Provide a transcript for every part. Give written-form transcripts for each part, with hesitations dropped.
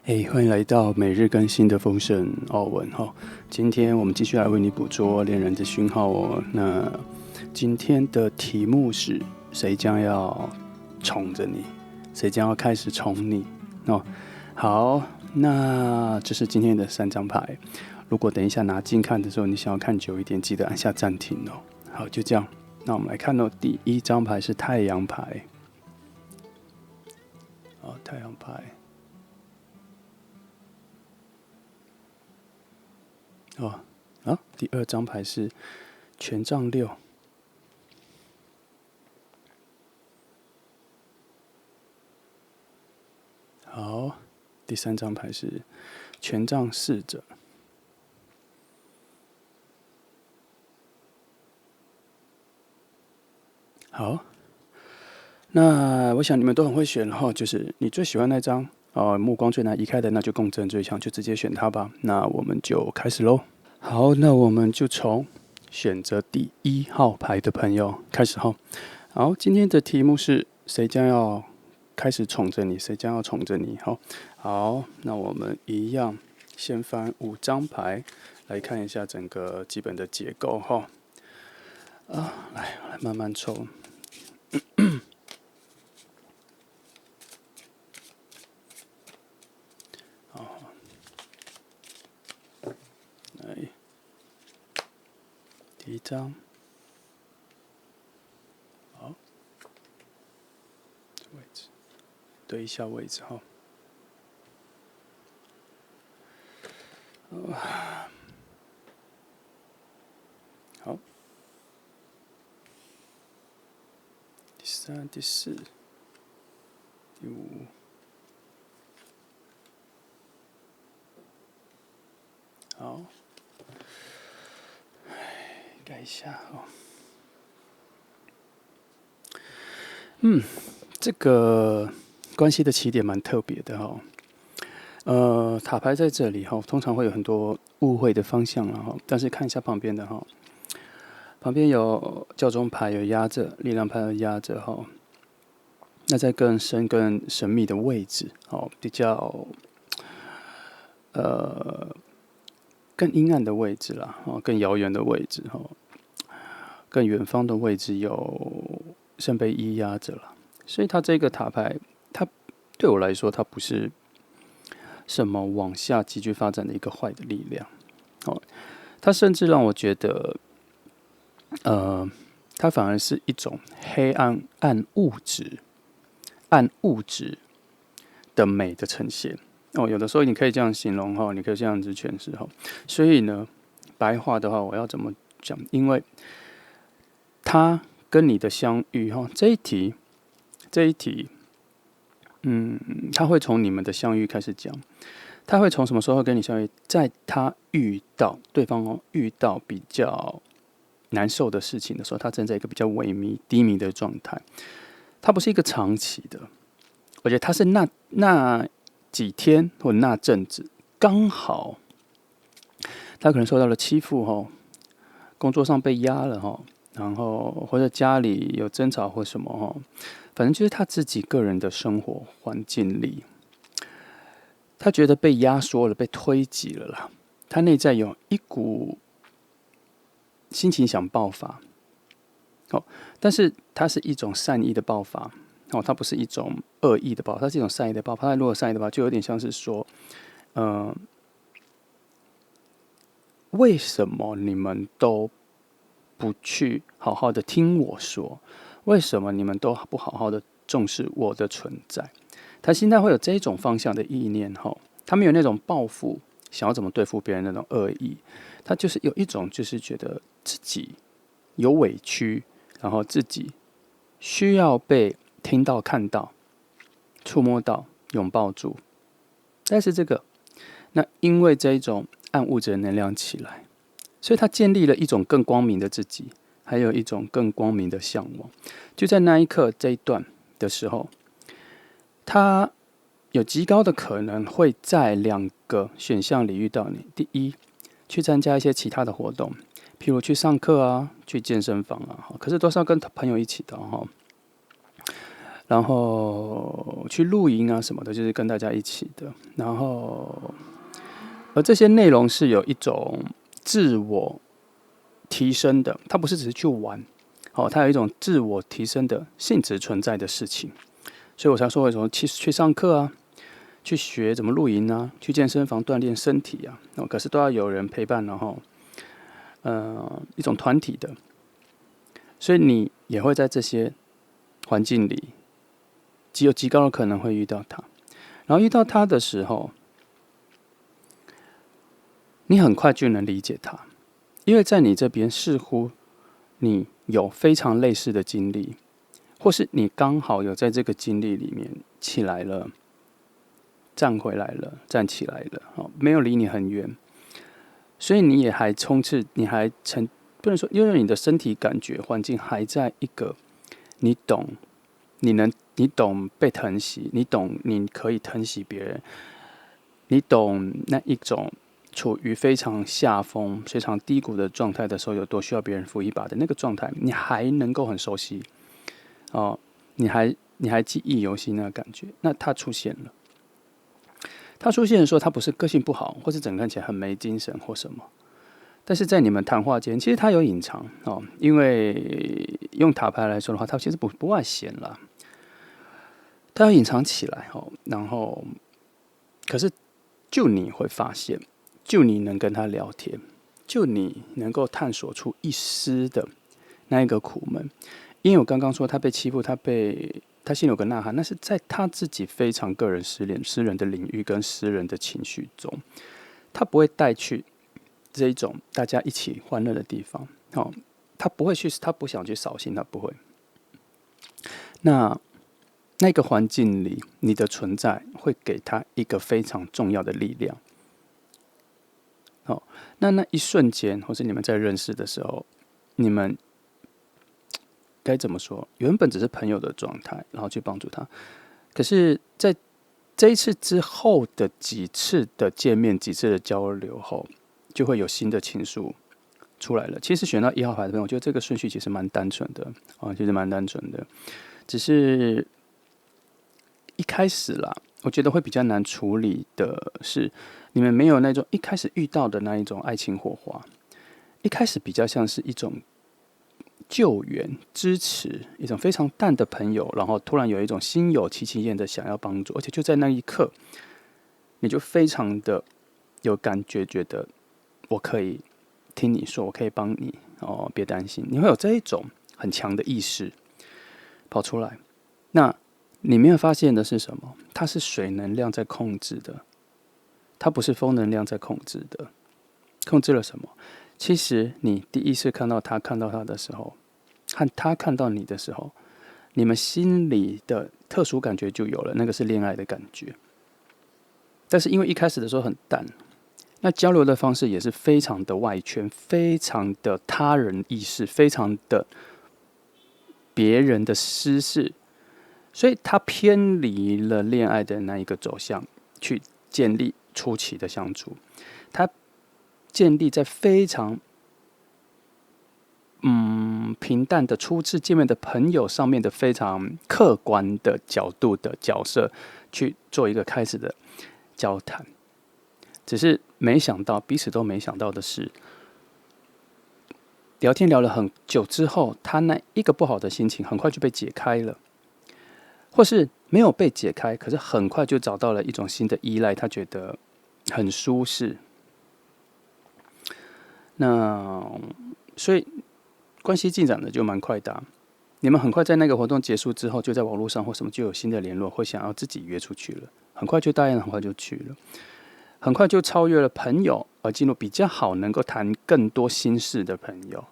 欢迎来到每日更新的丰盛奥文哈。今天我们继续来为你捕捉恋人的讯号哦。那今天的题目是：谁将要宠着你？谁将要开始宠你？哦，好，那这是今天的3张牌。如果等一下拿近看的时候，你想要看久一点，记得按下暂停哦。好，就这样。那我们来看哦，第1张牌是太阳牌。太阳牌。第2张牌是权杖6。好，第3张牌是权杖4者。好，那我想你们都很会选哈，就是你最喜欢那张目光最难移开的，那就共振最强，就直接选它吧。那我们就开始喽。好，那我们就从选择第1号牌的朋友开始哈。好，今天的题目是：谁将要开始宠着你？谁将要宠着你？好，那我们一样先翻5张牌来看一下整个基本的结构哈。来慢慢抽。来，第1张。好，这位置对一下位置哈。好，第3、第4、第5。好，改一下哦。这个关系的起点蛮特别的哈。塔牌在这里哈，通常会有很多误会的方向了哈。但是看一下旁边的哈，旁边有教宗牌有压着，力量牌有压着哈。那在更深、更神秘的位置，比较更阴暗的位置啦，更遥远的位置哈，更远方的位置有圣杯1压着了。所以它这个塔牌，它对我来说，它不是什么往下急剧发展的一个坏的力量。它甚至让我觉得，它反而是一种黑暗、暗物质的美的呈现。有的时候你可以这样形容哈，你可以这样子诠释哈。所以呢，白话的话，我要怎么讲？因为它跟你的相遇哈，这一题，他会从你们的相遇开始讲。他会从什么时候跟你相遇？在他遇到对方遇到比较难受的事情的时候，他正在一个比较萎靡、低迷的状态。它不是一个长期的，我觉得它是那几天或那阵子刚好，他可能受到了欺负哈，工作上被压了哈，然后或者家里有争吵或什么哈，反正就是他自己个人的生活环境里，他觉得被压缩了，被推挤了啦。他内在有一股心情想爆发，但是它是一种善意的爆发，它不是一种恶意的爆发，它是一种善意的爆发。它如果善意的爆发，就有点像是说，为什么你们都不去好好的听我说？为什么你们都不好好的重视我的存在？他心态会有这一种方向的意念哈，他没有那种报复，想要怎么对付别人那种恶意，他就是有一种就是觉得自己有委屈，然后自己需要被听到、看到、触摸到、拥抱住。但是那因为这一种暗物质的能量起来，所以他建立了一种更光明的自己，还有一种更光明的向往。就在那一刻这一段的时候，他有极高的可能会在2个选项里遇到你。第一，去参加一些其他的活动，譬如去上课啊，去健身房啊，可是都是要跟朋友一起的哈。然后去露营啊什么的，就是跟大家一起的。然后，而这些内容是有一种自我提升的，它不是只是去玩，它有一种自我提升的性质存在的事情。所以我才说为什么去上课啊，去学怎么露营啊，去健身房锻炼身体啊，可是都要有人陪伴，然后一种团体的，所以你也会在这些环境里，有极高的可能会遇到他。然后遇到他的时候，你很快就能理解他，因为在你这边似乎你有非常类似的经历，或是你刚好有在这个经历里面起来了，站回来了，站起来了，没有离你很远，所以你也还冲刺，你还不能说，因为你的身体感觉环境还在一个你懂，你懂被疼惜，你懂你可以疼惜别人，你懂那一种处于非常下风、非常低谷的状态的时候，有多需要别人扶一把的那个状态，你还能够很熟悉哦，你还记忆犹新那个感觉。那他出现了，他出现的时候，他不是个性不好，或是整个看起来很没精神或什么，但是在你们谈话间，其实他有隐藏哦，因为用塔牌来说的话，他其实不外显啦，他要隐藏起来哦，然后可是就你会发现，就你能跟他聊天，就你能够探索出一丝的那一个苦闷。因为我刚刚说他被欺负，他心里有个呐喊，那是在他自己非常个人私人的领域跟私人的情绪中，他不会带去这一种大家一起欢乐的地方。哦，他不会去，他不想去扫兴，他不会。那个环境里，你的存在会给他一个非常重要的力量。哦，那一瞬间，或是你们在认识的时候，你们该怎么说？原本只是朋友的状态，然后去帮助他。可是，在这一次之后的几次的见面、几次的交流后，就会有新的情愫出来了。其实选到1号牌的朋友，我觉得这个顺序其实蛮单纯的啊，其实蛮单纯的，只是一开始啦，我觉得会比较难处理的是，你们没有那种一开始遇到的那一种爱情火花，一开始比较像是一种救援、支持，一种非常淡的朋友，然后突然有一种心有戚戚焉的想要帮助，而且就在那一刻，你就非常的有感觉，觉得我可以听你说，我可以帮你哦，别担心，你会有这一种很强的意识跑出来。那你没有发现的是什么？它是水能量在控制的，它不是风能量在控制的。控制了什么？其实你第一次看到他的时候，和他看到你的时候，你们心里的特殊感觉就有了，那个是恋爱的感觉。但是因为一开始的时候很淡，那交流的方式也是非常的外圈，非常的他人意识，非常的别人的私事，所以他偏离了恋爱的那一个走向，去建立初期的相处。他建立在非常平淡的初次见面的朋友上面的非常客观的角度的角色去做一个开始的交谈，只是没想到彼此都没想到的是，聊天聊了很久之后，他那一个不好的心情很快就被解开了，或是没有被解开，可是很快就找到了一种新的依赖，他觉得很舒适。那所以关系进展的就蛮快的啊，你们很快在那个活动结束之后，就在网络上或什么就有新的联络，会想要自己约出去了，很快就答应了，很快就去了，很快就超越了朋友，而进入比较好能够谈更多心事的朋友，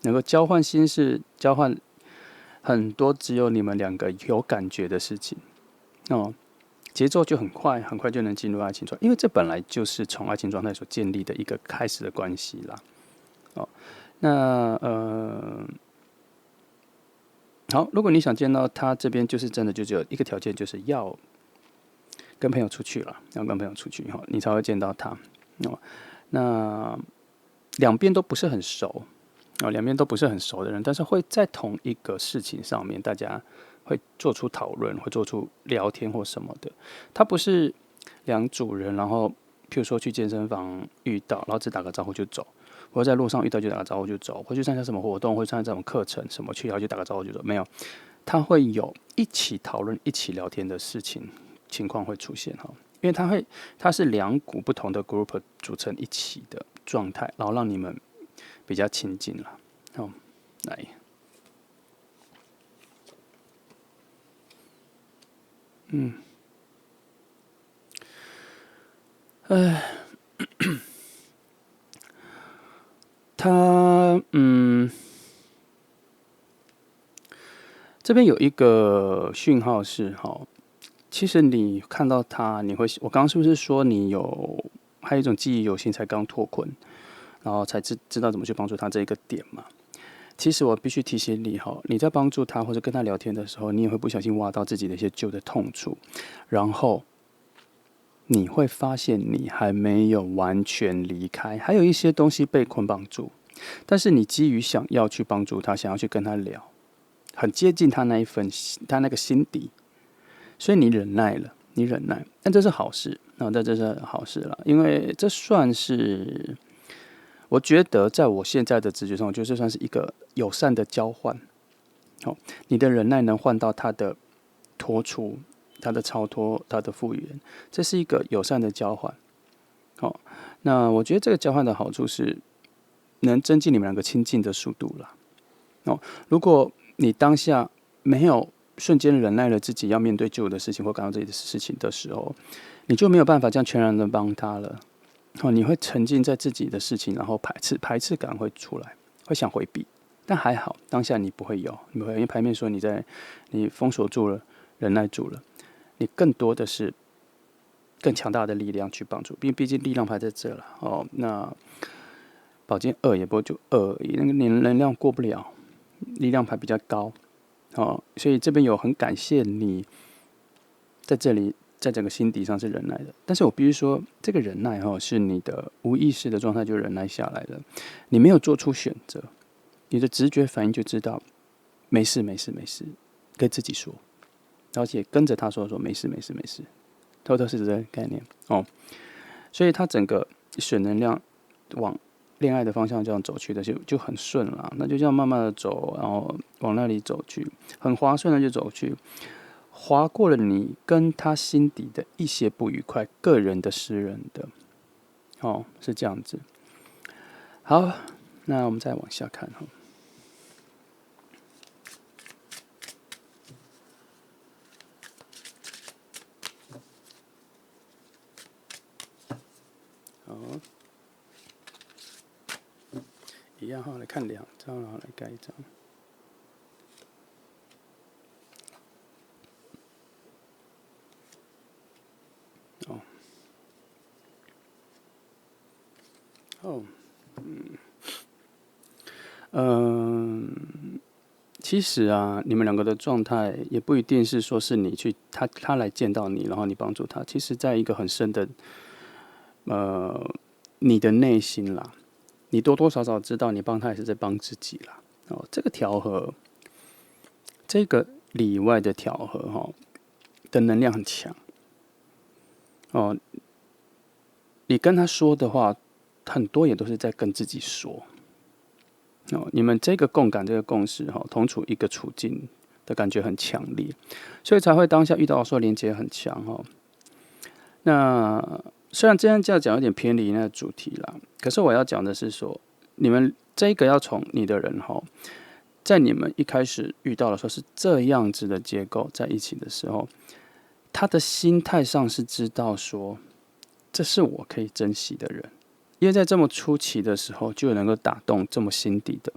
能够交换心事，交换很多只有你们两个有感觉的事情哦，节奏就很快，很快就能进入爱情状态，因为这本来就是从爱情状态所建立的一个开始的关系啦。哦，那好，如果你想见到他这边，就是真的就只有一个条件，就是要跟朋友出去了，要跟朋友出去哈，你才会见到他哦。那两边都不是很熟哦，两边都不是很熟的人，但是会在同一个事情上面，大家会做出讨论，会做出聊天或什么的。他不是两组人，然后譬如说去健身房遇到，然后只打个招呼就走，或者在路上遇到就打个招呼就走，或去参加什么活动，或参加这种课程什么去，然后就打个招呼就走，没有，他会有一起讨论、一起聊天的情况会出现哈，因为它是两股不同的 group 组成一起的状态，然后让你们比较亲近了。好，来。他这边有一个讯号是哈，其实你看到他，我刚刚是不是说还有一种记忆犹新才刚脱困，然后才知道怎么去帮助他这一个点嘛？其实我必须提醒你哈，你在帮助他或者跟他聊天的时候，你也会不小心挖到自己的一些旧的痛处，然后你会发现你还没有完全离开，还有一些东西被捆绑住，但是你基于想要去帮助他，想要去跟他聊，很接近他那个心底，所以你忍耐了，但这是好事，这是好事了，因为这算是。我觉得在我现在的直觉上，我觉得这算是一个友善的交换。好，你的忍耐能换到他的脱出、他的超脱、他的复原，这是一个友善的交换。好，那我觉得这个交换的好处是能增进你们两个亲近的速度啦。哦，如果你当下没有瞬间忍耐了自己要面对旧的事情或感到自己的事情的时候，你就没有办法这样全然的帮他了。你会沉浸在自己的事情，然后排斥感会出来，会想回避。但还好，当下你不会有，因为牌面说你封锁住了，忍耐住了，你更多的是更强大的力量去帮助，毕竟力量牌在这了哦。那宝剑2也不会就2而已，那个你能量过不了，力量牌比较高哦，所以这边有很感谢你在这里。在整个心底上是忍耐的，但是我必须说，这个忍耐是你的无意识的状态就忍耐下来了，你没有做出选择，你的直觉反应就知道没事，跟自己说，而且跟着他说没事，偷偷是这个概念哦，所以他整个水能量往恋爱的方向这样走去的就很顺了，那就这样慢慢的走，然后往那里走去，很滑顺的就走去。划过了你跟他心底的一些不愉快，个人的、私人的，是这样子。好，那我们再往下看哈。好，一样哈，来看2张，然后来盖1张。其实啊，你们两个的状态也不一定是说是你去他来见到你，然后你帮助他。其实，在一个很深的你的内心啦，你多多少少知道你帮他也是在帮自己啦。这个调和，这个里外的调和的能量很强。你跟他说的话，很多也都是在跟自己说。你们这个共感、这个共识，同处一个处境的感觉很强烈，所以才会当下遇到的时候连接很强。那虽然这样讲有点偏离那个主题啦，可是我要讲的是说，你们这个要从你的人在你们一开始遇到的时候是这样子的结构在一起的时候，他的心态上是知道说，这是我可以珍惜的人。因为在这么初期的时候，就能够打动这么心底的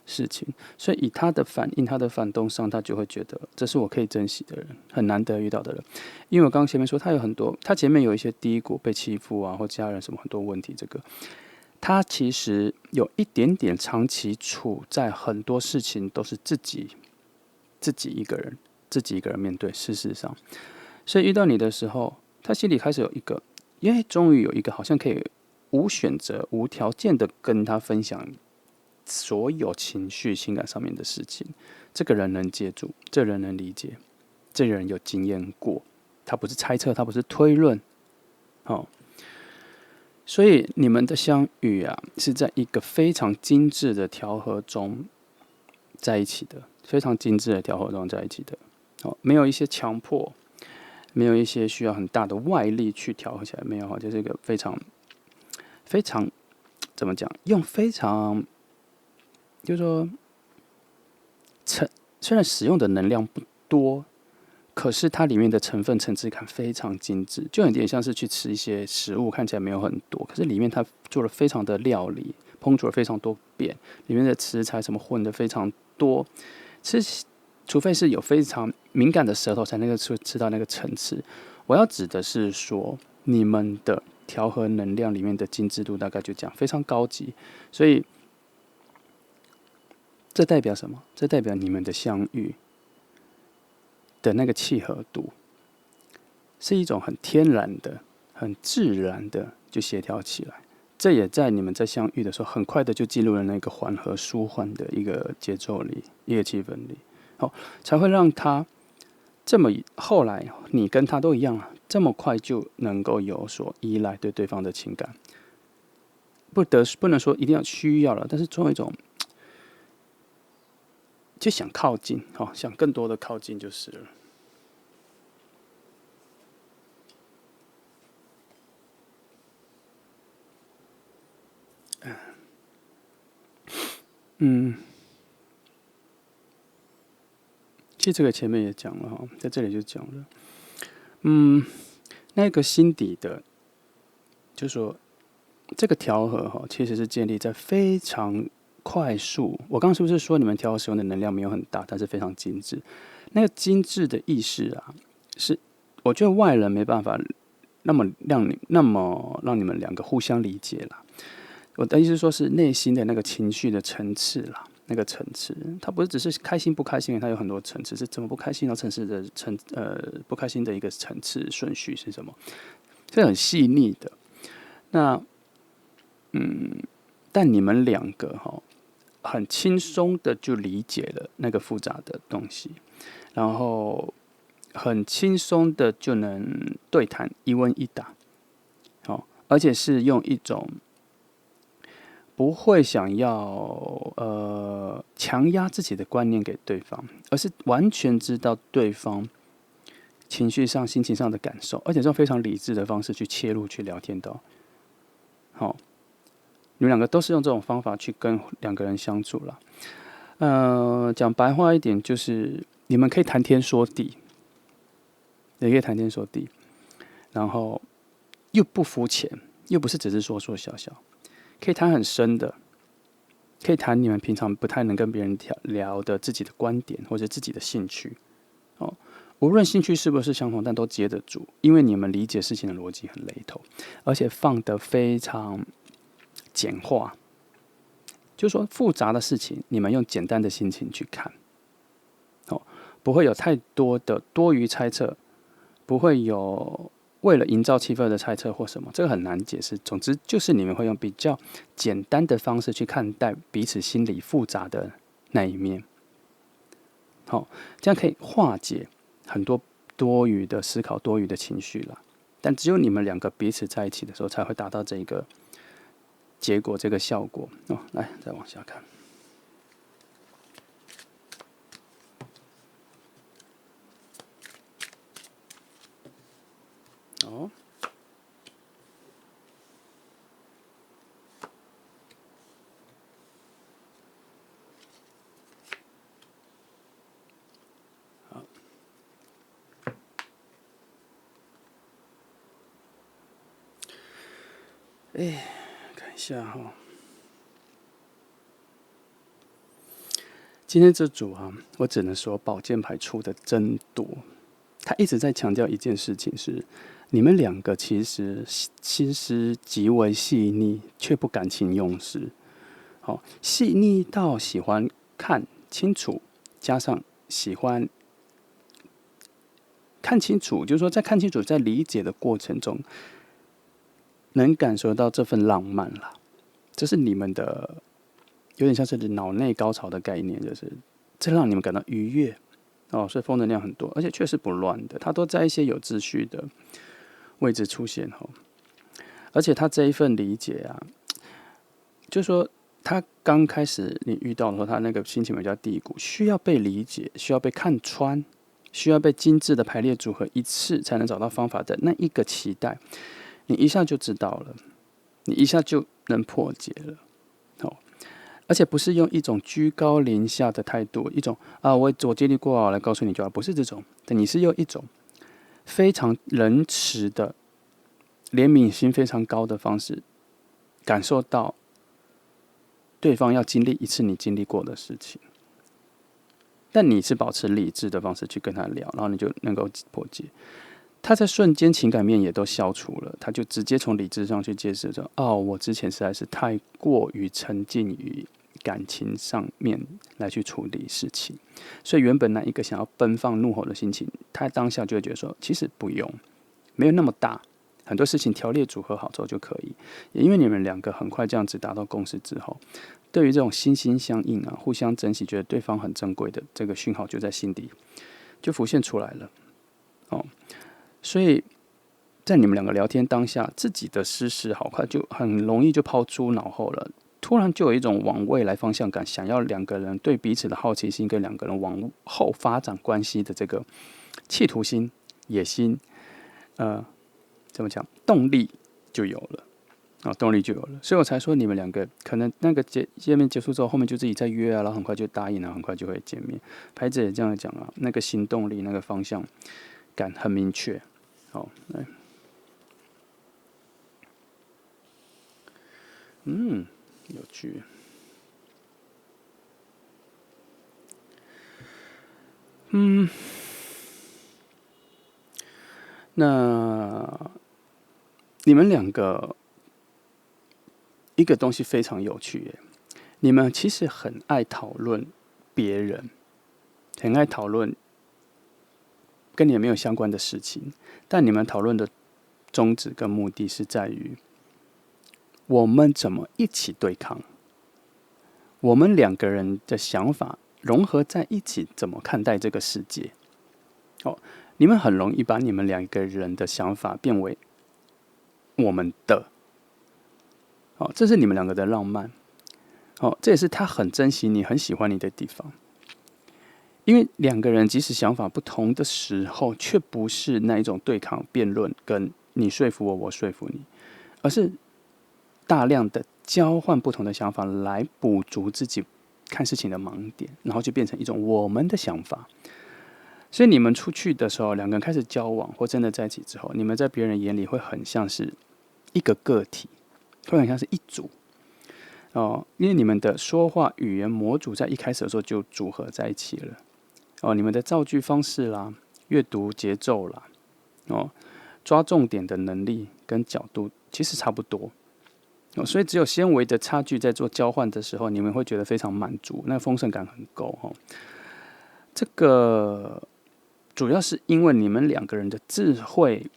事情，所以以他的反应、他的反动上，他就会觉得这是我可以珍惜的人，很难得遇到的人。因为我刚刚前面说，他前面有一些低谷、被欺负啊，或家人什么很多问题，这个他其实有一点点长期处在很多事情都是自己一个人面对。事实上，所以遇到你的时候，他心里开始有一个，因为终于有一个好像可以无选择、无条件的跟他分享所有情绪、情感上面的事情，这个人能接住，这人能理解，这人有经验过，他不是猜测，他不是推论，哦。所以你们的相遇啊，是在一个非常精致的调和中在一起的，非常精致的调和中在一起的，哦，没有一些强迫，没有一些需要很大的外力去调和起来，没有，就是一个非常非常怎么讲，用非常就是说虽然使用的能量不多，可是它里面的成分层次感非常精致，就有点像是去吃一些食物，看起来没有很多，可是里面它做了非常的料理，烹煮了非常多遍，里面的食材什么混的非常多，除非是有非常敏感的舌头才能够吃到那个层次。我要指的是说，你们的调和能量里面的精致度大概就这样，非常高级，所以这代表什么？这代表你们的相遇的那个契合度，是一种很天然的、很自然的就协调起来。这也在你们在相遇的时候，很快的就进入了那个缓和舒缓的一个节奏里、一个气氛里，好，才会让他这么后来你跟他都一样了，这么快就能够有所依赖对对方的情感，不能说一定要需要了，但是总有一种就想靠近，想更多的靠近就是了。其实这个前面也讲了哈，在这里就讲了，那个心底的，就是说这个调和哈，其实是建立在非常快速。我刚刚是不是说你们调和使用的能量没有很大，但是非常精致？那个精致的意识啊，是我觉得外人没办法那么让你们两个互相理解啦。我的意思说是内心的那个情绪的层次啦，那个层次，它不是只是开心不开心，它有很多层次，是怎么不开心，然后层次的不开心的一个层次顺序是什么？是很细腻的。那但你们两个很轻松的就理解了那个复杂的东西，然后很轻松的就能对谈，一问一答，而且是用一种不会想要强压自己的观念给对方，而是完全知道对方情绪上、心情上的感受，而且用非常理智的方式去切入、去聊天的。好，你们两个都是用这种方法去跟两个人相处了。讲白话一点，就是你们可以谈天说地，也可以谈天说地，然后又不肤浅，又不是只是说说笑笑，可以谈很深的，可以谈你们平常不太能跟别人聊的自己的观点或者自己的兴趣。无论兴趣是不是相同，但都接得住，因为你们理解事情的逻辑很雷同，而且放得非常简化，就是说复杂的事情，你们用简单的心情去看，不会有太多的多余猜测，不会有为了营造气氛的猜测或什么，这个很难解释。总之就是你们会用比较简单的方式去看待彼此心理复杂的那一面，这样可以化解很多多余的思考、多余的情绪了。但只有你们两个彼此在一起的时候，才会达到这个结果、这个效果。来，再往下看。看一下哈，今天这组我只能说宝剑牌出的真多。他一直在强调一件事情是，你们两个其实心思极为细腻，却不感情用事。细腻到喜欢看清楚，加上喜欢看清楚，就是说在看清楚、在理解的过程中，能感受到这份浪漫啦。这是你们的有点像是脑内高潮的概念，就是这让你们感到愉悦哦，所以负能量很多，而且确实不乱的，它都在一些有秩序的位置出现哦。而且他这一份理解啊，就是说他刚开始你遇到的时候，他那个心情比较低谷，需要被理解，需要被看穿，需要被精致的排列组合一次才能找到方法的那一个期待，你一下就知道了，你一下就能破解了。而且不是用一种居高临下的态度，一种我经历过啊，来告诉你就好，不是这种，你是用一种非常仁慈的、怜悯心非常高的方式，感受到对方要经历一次你经历过的事情，但你是保持理智的方式去跟他聊，然后你就能够破解。他在瞬间情感面也都消除了，他就直接从理智上去揭示说：我之前实在是太过于沉浸于感情上面来去处理事情，所以原本那一个想要奔放怒吼的心情，他当下就会觉得说，其实不用，没有那么大，很多事情条列组合好之后就可以。也因为你们两个很快这样子达到共识之后，对于这种心心相印啊，互相珍惜，觉得对方很珍贵的这个讯号，就在心底就浮现出来了。所以在你们两个聊天当下，自己的私事好快就很容易就抛诸脑后了。突然就有一种往未来方向感，想要两个人对彼此的好奇心，跟两个人往后发展关系的这个企图心、野心，怎么讲？动力就有了动力就有了。所以我才说你们两个可能那个见面结束之后，后面就自己再约啊，然后很快就答应了，很快就会见面。牌子也这样讲啊，那个行动力、那个方向感很明确。来，有趣。那你们两个一个东西非常有趣耶，你们其实很爱讨论别人，很爱讨论跟你没有相关的事情，但你们讨论的宗旨跟目的是在于我们怎么一起对抗，我们两个人的想法融合在一起，怎么看待这个世界。你们很容易把你们两个人的想法变为我们的，这是你们两个的浪漫，这也是他很珍惜你、很喜欢你的地方。因为两个人即使想法不同的时候，却不是那一种对抗辩论，跟你说服我，我说服你，而是大量的交换不同的想法来补足自己看事情的盲点，然后就变成一种我们的想法。所以你们出去的时候，两个人开始交往或真的在一起之后，你们在别人眼里会很像是一个个体，会很像是一组。因为你们的说话语言模组在一开始的时候就组合在一起了。你们的造句方式啦、阅读节奏啦、抓重点的能力跟角度其实差不多。所以只有纤维的差距在做交换的时候，你们会觉得非常满足，那丰盛感很够。这个主要是因为你们两个人的智慧，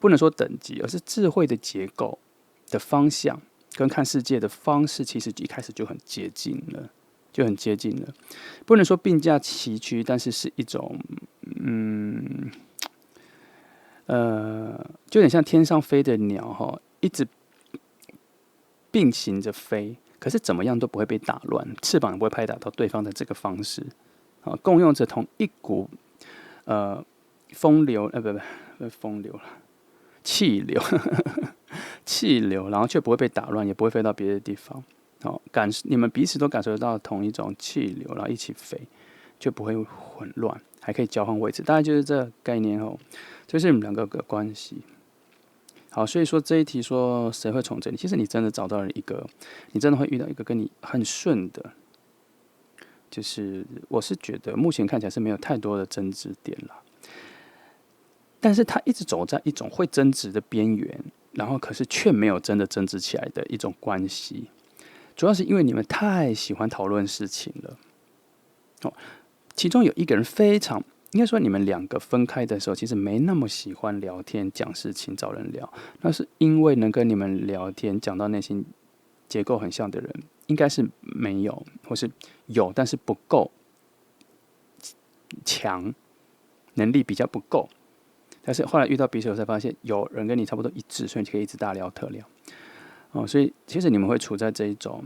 不能说等级，而是智慧的结构的方向跟看世界的方式，其实一开始就很接近了，不能说并驾齐驱，但是是一种，就有点像天上飞的鸟一直并行着飞，可是怎么样都不会被打乱，翅膀也不会拍打到对方的这个方式，共用着同一股风流，不风流了，气流，气流，然后却不会被打乱，也不会飞到别的地方。你们彼此都感受到同一种气流，然后一起飞，就不会混乱，还可以交换位置，大概就是这个概念这是你们两个的关系。好，所以说这一题说谁会宠着你，其实你真的找到了一个，你真的会遇到一个跟你很顺的，就是我是觉得目前看起来是没有太多的争执点啦，但是他一直走在一种会争执的边缘，然后可是却没有真的争执起来的一种关系。主要是因为你们太喜欢讨论事情了。其中有一个人非常，应该说你们两个分开的时候，其实没那么喜欢聊天、讲事情、找人聊。那是因为能跟你们聊天、讲到内心结构很像的人，应该是没有，或是有但是不够强，能力比较不够。但是后来遇到彼此，我才发现有人跟你差不多一致，所以你可以一直大聊特聊。所以其实你们会处在这一种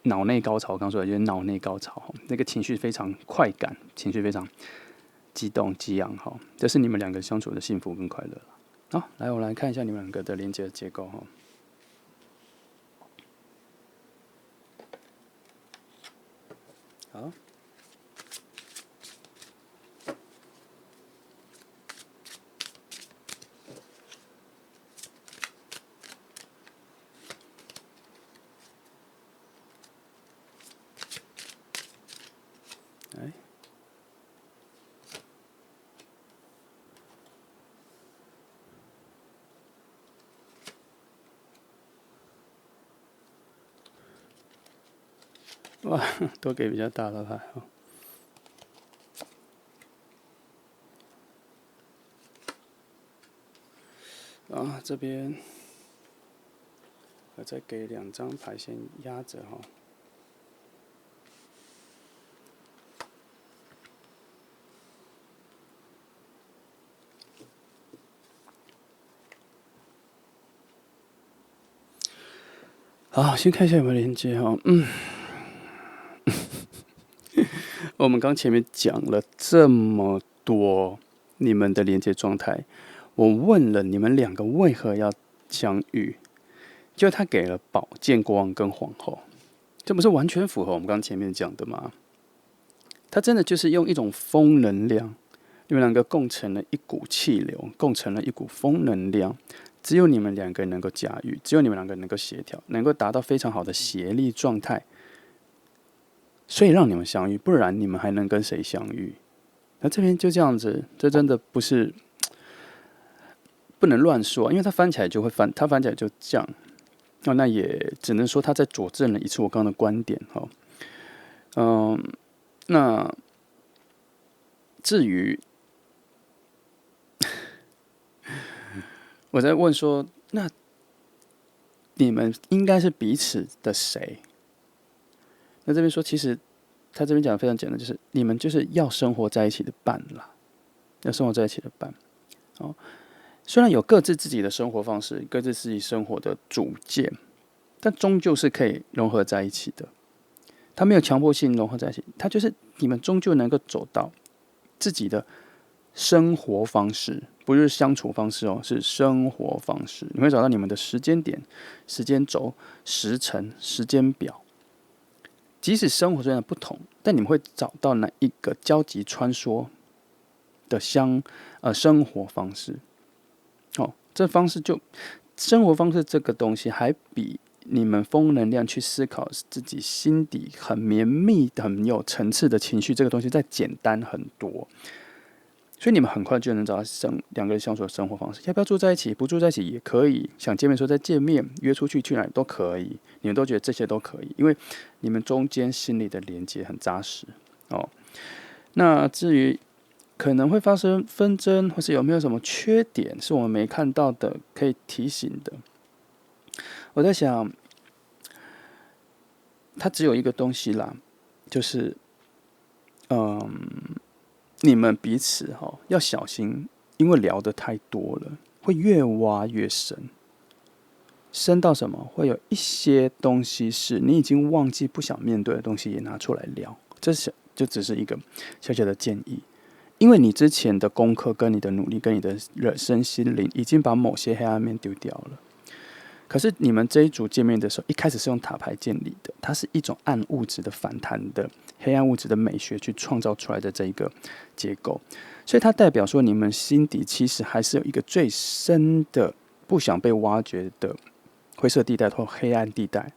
脑内高潮，我刚说的就是脑内高潮，那个情绪非常快感，情绪非常激动激昂，这是你们两个相处的幸福跟快乐。好，来我来看一下你们两个的连接结构。好。哇，都给比较大的牌这边我再给2张牌先压着好，先看一下有没有连接我们刚前面讲了这么多你们的连接状态，我问了你们两个为何要相遇，就他给了宝剑国王跟皇后，这不是完全符合我们刚前面讲的吗？他真的就是用一种风能量，你们两个共成了一股气流，共成了一股风能量，只有你们两个人能够驾驭，只有你们两个人能够协调，能够达到非常好的协力状态，所以让你们相遇，不然你们还能跟谁相遇？那这边就这样子，这真的不是不能乱说，因为它翻起来就会翻，它翻起来就这样。那也只能说他在佐证了一次我刚刚的观点那至于我在问说，那你们应该是彼此的谁？那这边说，其实他这边讲的非常简单，就是你们就是要生活在一起的伴啦，要生活在一起的伴。虽然有各自自己的生活方式，各自自己生活的主见，但终究是可以融合在一起的。它没有强迫性融合在一起，它就是你们终究能够走到自己的生活方式，不是相处方式是生活方式。你会找到你们的时间点、时间轴、时程、时间表。即使生活虽然不同，但你们会找到哪一个交集穿梭的生活方式。这方式就生活方式这个东西，还比你们风能量去思考自己心底很绵密、很有层次的情绪，这个东西再简单很多。所以你们很快就能找到两个人相处的生活方式。要不要住在一起？不住在一起也可以。想见面的时候再见面，约出去去哪里都可以。你们都觉得这些都可以，因为你们中间心理的连接很扎实那至于可能会发生纷争，或是有没有什么缺点是我们没看到的，可以提醒的。我在想，它只有一个东西啦，就是你们彼此要小心，因为聊得太多了，会越挖越深。深到什么？会有一些东西是你已经忘记、不想面对的东西，也拿出来聊。这就只是一个小小的建议。因为你之前的功课、跟你的努力、跟你的身心灵，已经把某些黑暗面丢掉了。可是你们这一组见面的时候，一开始是用塔牌建立的，它是一种暗物质的反弹的黑暗物质的美学去创造出来的这一个结构，所以它代表说你们心底其实还是有一个最深的不想被挖掘的灰色地带或黑暗地带。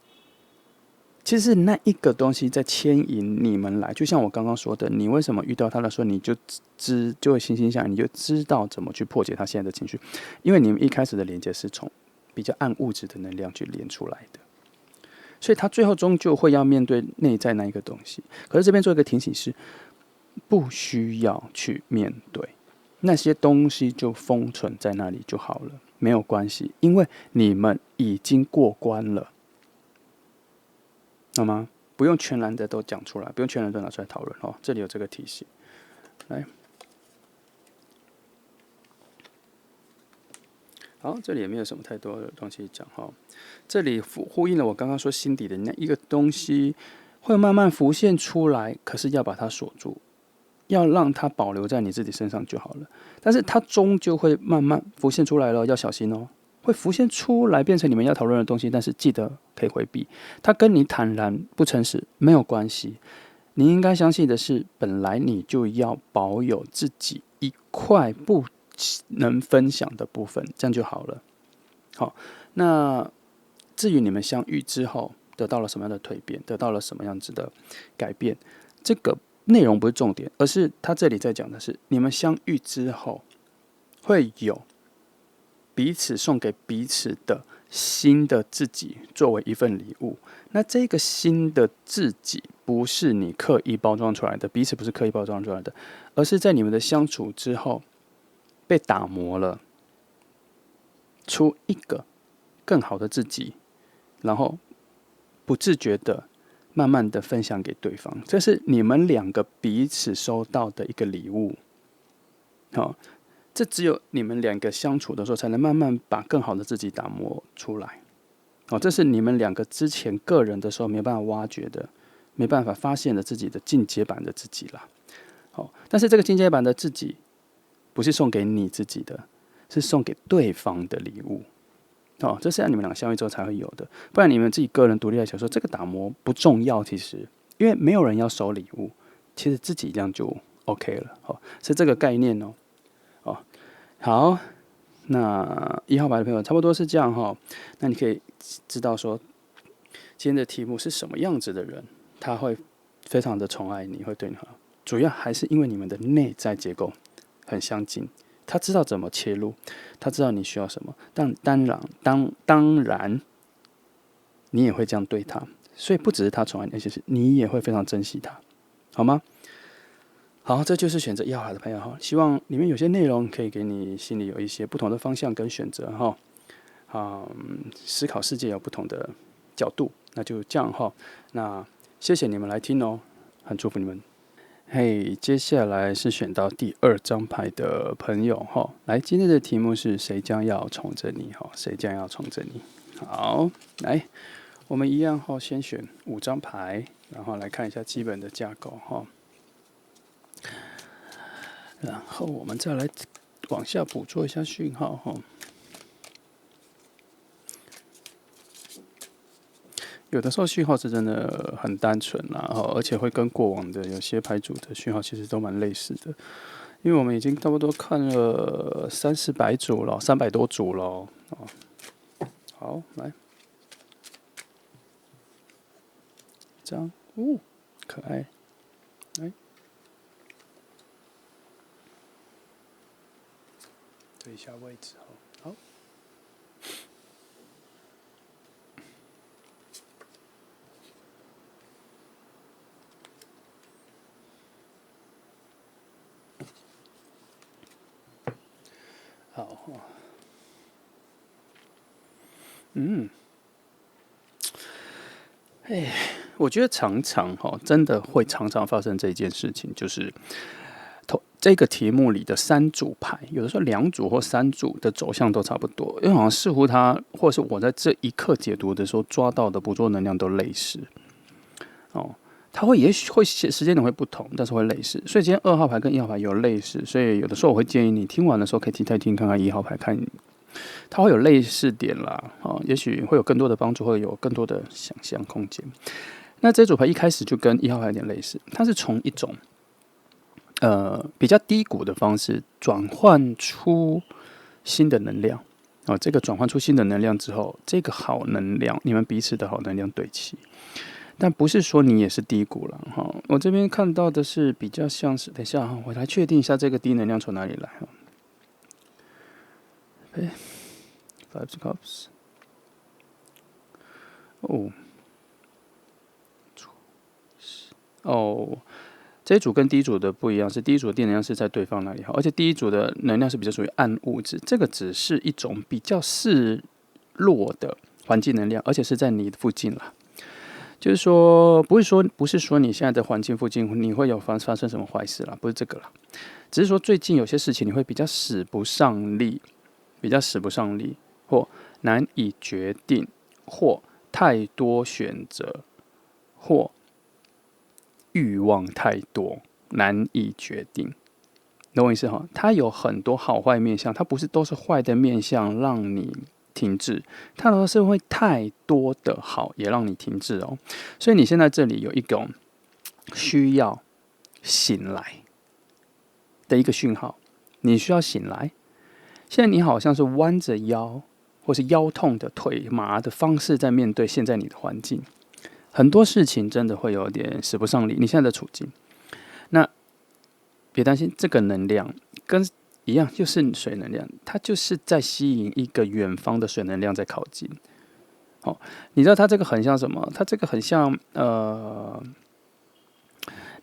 其实是那一个东西在牵引你们来，就像我刚刚说的，你为什么遇到他的时候，你就会心心想，你就知道怎么去破解他现在的情绪，因为你们一开始的连接是从比较暗物质的能量去连出来的，所以他最后终究会要面对内在那一个东西。可是这边做一个提醒是，不需要去面对那些东西，就封存在那里就好了，没有关系，因为你们已经过关了。好吗？不用全然的都讲出来，不用全然都拿出来讨论哦。这里有这个提醒，来，好，这里也没有什么太多的东西讲哈。这里呼应了我刚刚说心底的那一个东西，会慢慢浮现出来，可是要把它锁住，要让它保留在你自己身上就好了。但是它终究会慢慢浮现出来了，要小心哦。会浮现出来，变成你们要讨论的东西，但是记得可以回避。它跟你坦然不诚实没有关系。你应该相信的是，本来你就要保有自己一块不能分享的部分，这样就好了。好，那至于你们相遇之后得到了什么样的蜕变，得到了什么样子的改变，这个内容不是重点，而是他这里在讲的是，你们相遇之后会有彼此送给彼此的新的自己作为一份礼物。那这个新的自己不是你刻意包装出来的，彼此不是刻意包装出来的，而是在你们的相处之后被打磨了，出一个更好的自己，然后不自觉的慢慢的分享给对方，这是你们两个彼此收到的一个礼物。好，这只有你们两个相处的时候，才能慢慢把更好的自己打磨出来。哦，这是你们两个之前个人的时候没办法挖掘的，没办法发现的自己的进阶版的自己啦。好，但是这个进阶版的自己，不是送给你自己的，是送给对方的礼物。哦，这是要你们两个相遇之后才会有的，不然你们自己个人独立来想说，这个打磨不重要，其实因为没有人要收礼物，其实自己这样就 OK 了。哦，是这个概念哦。哦，好，那1号牌的朋友差不多是这样哈。那你可以知道说，今天的题目是什么样子的人，他会非常的宠爱你，会对你好。主要还是因为你们的内在结构很相近，他知道怎么切入，他知道你需要什么。但当然，你也会这样对他，所以不只是他宠爱你，而且是你也会非常珍惜他，好吗？好，这就是选择1号牌的朋友哈，希望里面有些内容可以给你心里有一些不同的方向跟选择哈。思考世界有不同的角度，那就这样哈。那谢谢你们来听哦，很祝福你们。嘿，接下来是选到第2张牌的朋友哈。来，今天的题目是谁将要宠着你哈？谁将要宠着你？好，来，我们一样哈，先选5张牌，然后来看一下基本的架构哈。然后我们再来往下捕捉一下讯号哈。有的时候讯号是真的很单纯啦，而且会跟过往的有些牌组的讯号其实都蛮类似的，因为我们已经差不多看了300-400组了，300多组了。好，来，这样，可爱，来，对一下位置好。好，我觉得常常真的会常常发生这件事情，就是这个题目里的3组牌，有的时候2组或3组的走向都差不多，因为好像似乎它或是我在这一刻解读的时候抓到的捕捉能量都类似。它也许会时间点会不同，但是会类似。所以今天2号牌跟1号牌有类似，所以有的时候我会建议你听完的时候可以再听看看1号牌，看它会有类似点啦。也许会有更多的帮助，会有更多的想象空间。那这组牌一开始就跟1号牌有点类似，它是从一种比较低谷的方式转换出新的能量。这个转换出新的能量之后，这个好能量，你们彼此的好能量对齐。但不是说你也是低谷了哈。我这边看到的是比较像是，等一下我来确定一下这个低能量从哪里来。Five Cups。这一组跟第一组的不一样，是第一组的电能量是在对方那里，而且第一组的能量是比较属于暗物质，这个只是一种比较示弱的环境能量，而且是在你的附近啦。就是说，不是说你现在的环境附近你会有发生什么坏事啦，不是这个啦，只是说最近有些事情你会比较使不上力，或难以决定，或太多选择，或欲望太多，难以决定。懂我意思哈？它有很多好坏面向，它不是都是坏的面向让你停滞，它都是会太多的好也让你停滞哦。所以你现在这里有一种需要醒来的一个讯号，你需要醒来。现在你好像是弯着腰，或是腰痛的、腿麻的方式在面对现在你的环境，很多事情真的会有点使不上力。你现在的处境，那别担心，这个能量跟一样，就是水能量，它就是在吸引一个远方的水能量在靠近。哦，你知道它这个很像什么？它这个很像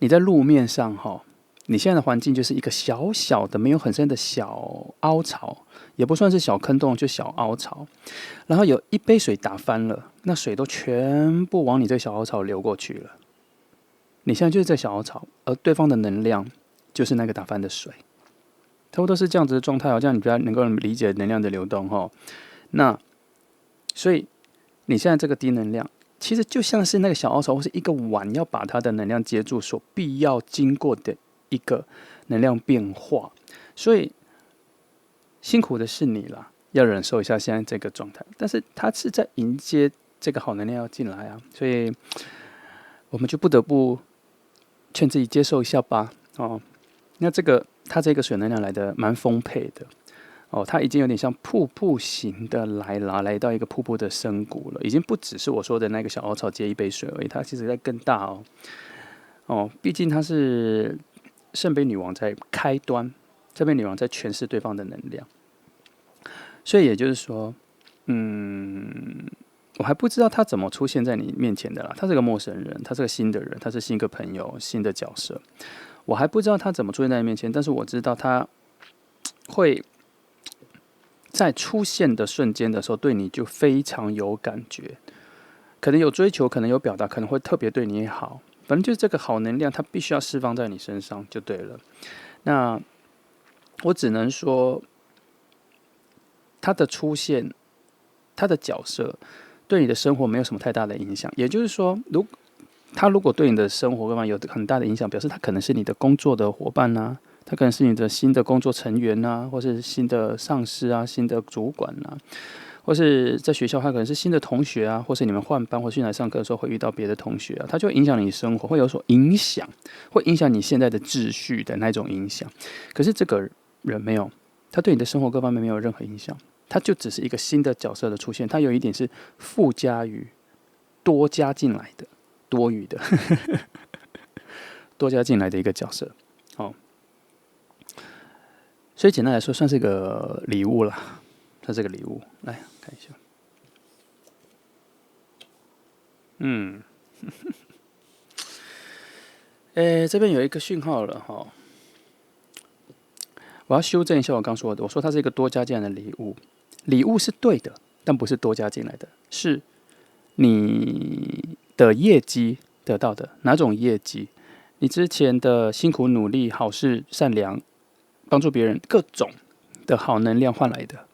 你在路面上哈，你现在的环境就是一个小小的、没有很深的小凹槽，也不算是小坑洞，就小凹槽。然后有一杯水打翻了，那水都全部往你这小凹槽流过去了。你现在就是在小凹槽，而对方的能量就是那个打翻的水，差不多是这样子的状态，这样你比较能够理解能量的流动哈。那所以你现在这个低能量，其实就像是那个小凹槽或是一个碗要把它的能量接住所必要经过的一个能量变化。所以辛苦的是你啦，要忍受一下现在这个状态，但是它是在迎接这个好能量要进来啊，所以我们就不得不劝自己接受一下吧。哦，那它这个水能量来的蛮丰沛的。哦，它已经有点像瀑布型的来到一个瀑布的深谷了，已经不只是我说的那个小凹槽接一杯水而已，它其实在更大哦。哦，毕竟它是圣杯女王在开端，圣杯女王在诠释对方的能量，所以也就是说，我还不知道他怎么出现在你面前的啦。他是个陌生人，他是个新的人，他是新个朋友，新的角色，我还不知道他怎么出现在你面前，但是我知道他会在出现的瞬间的时候，对你就非常有感觉，可能有追求，可能有表达，可能会特别对你好，反正就是这个好能量，它必须要释放在你身上就对了。那我只能说，他的出现，他的角色对你的生活没有什么太大的影响。也就是说，他如果对你的生活有很大的影响，表示他可能是你的工作的伙伴啊，他可能是你的新的工作成员啊，或是新的上司啊、新的主管啊，或是在学校他可能是新的同学啊，或是你们换班或是来上课的时候会遇到别的同学啊，他就会影响你生活，会有所影响，会影响你现在的秩序的那种影响。可是这个人没有，他对你的生活各方面没有任何影响，他就只是一个新的角色的出现，他有一点是附加于多加进来的。多余的多加进来的一个角色，哦，所以简单来说，算是一个礼物啦，它是个礼物。来看一下，这边有一个讯号了哈，我要修正一下我刚说的，我说它是一个多加进来的礼物，礼物是对的，但不是多加进来的，是你的业绩得到的。哪种业绩？你之前的辛苦努力、好事、善良、帮助别人，各种的好能量换来的。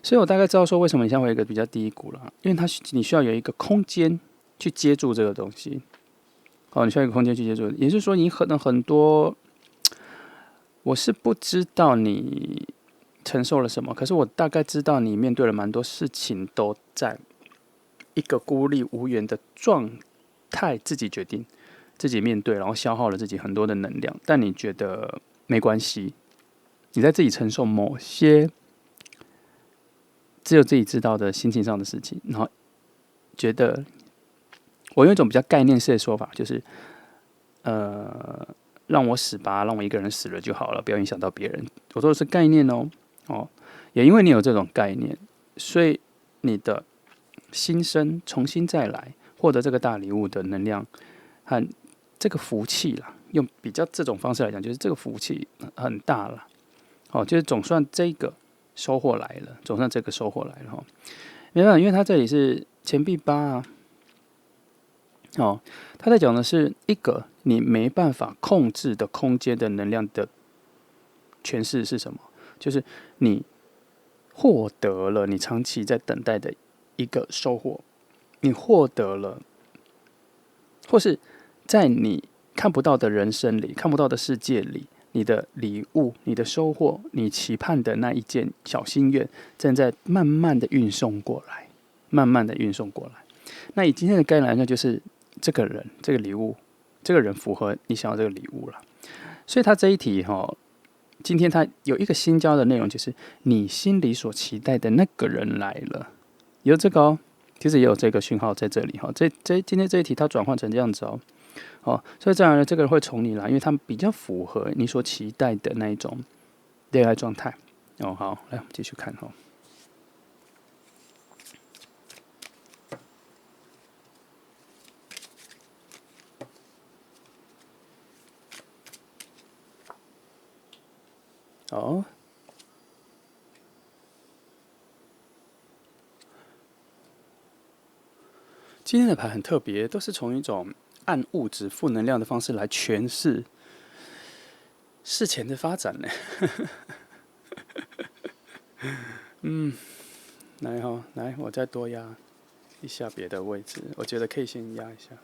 所以我大概知道说为什么你现在会有一个比较低谷了，因为你需要有一个空间去接住这个东西。好，你需要一个空间去接住，也就是说你可能很多，我是不知道你承受了什么，可是我大概知道你面对了蛮多事情，都在一个孤立无援的状态，自己决定、自己面对，然后消耗了自己很多的能量。但你觉得没关系，你在自己承受某些只有自己知道的心情上的事情，然后觉得我用一种比较概念式的说法，就是让我死吧，让我一个人死了就好了，不要影响到别人。我说的是概念哦，也因为你有这种概念，所以你的心声重新再来，获得这个大礼物的能量和这个福气啦。用比较这种方式来讲，就是这个福气很大了。就是总算这个收获来了，没办法，因为它这里是钱币8啊，哦，他在讲的是一个你没办法控制的空间的能量的诠释是什么？就是你获得了你长期在等待的一个收获，你获得了，或是在你看不到的人生里、看不到的世界里，你的礼物、你的收获、你期盼的那一件小心愿，正在慢慢的运送过来，慢慢的运送过来。那以今天的概念来讲，就是这个人、这个礼物、这个人符合你想要这个礼物了。所以他这一题今天他有一个新教的内容，就是你心里所期待的那个人来了，有这个其实也有这个讯号在这里今天这一题它转换成这样子所以自然呢，这个人会从你来，因为他们比较符合你所期待的那一种恋爱状态好，来我们继续看今天的牌很特别，都是从一种暗物质、负能量的方式来诠释事前的发展呢。来，我再多压一下别的位置，我觉得可以先压一下。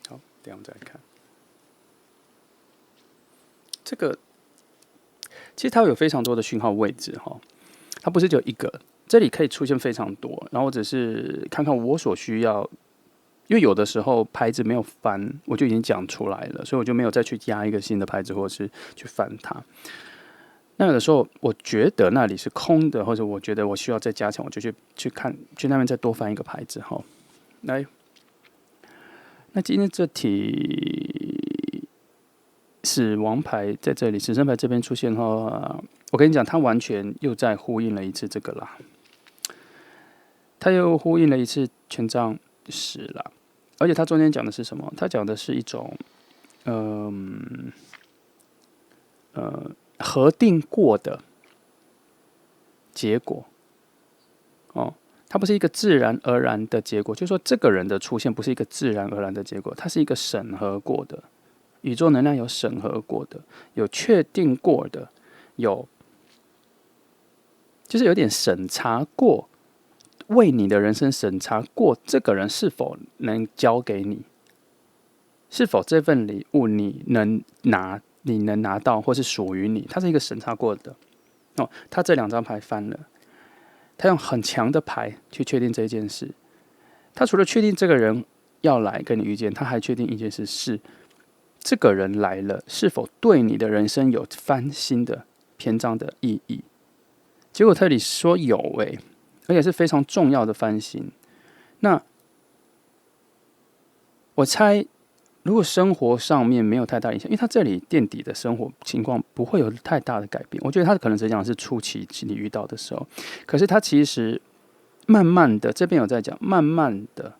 好，等一下我们再来看。这个其实它有非常多的讯号位置它不是只有一个，这里可以出现非常多。然后我只是看看我所需要，因为有的时候牌子没有翻，我就已经讲出来了，所以我就没有再去压一个新的牌子，或者是去翻它。那有的时候我觉得那里是空的，或者我觉得我需要再加强，我就去看，去那边再多翻一个牌子来，那今天这题死亡牌在这里，死神牌这边出现我跟你讲，它完全又再呼应了一次这个啦，它又呼应了一次权杖10啦，而且它中间讲的是什么？它讲的是一种核定过的结果它不是一个自然而然的结果，就是说这个人的出现不是一个自然而然的结果，它是一个审核过的，宇宙能量有审核过的，有确定过的，就是有点审查过，为你的人生审查过，这个人是否能交给你，是否这份礼物你能拿到，或是属于你，它是一个审查过的他这2张牌翻了。他用很强的牌去确定这件事。他除了确定这个人要来跟你遇见，他还确定一件事是：这个人来了，是否对你的人生有翻新的篇章的意义？结果这里说有而且是非常重要的翻新。那我猜，如果生活上面没有太大影响，因为他这里垫底的生活情况不会有太大的改变，我觉得他可能只讲是初期你遇到的时候，可是他其实慢慢的，这边有在讲，慢慢的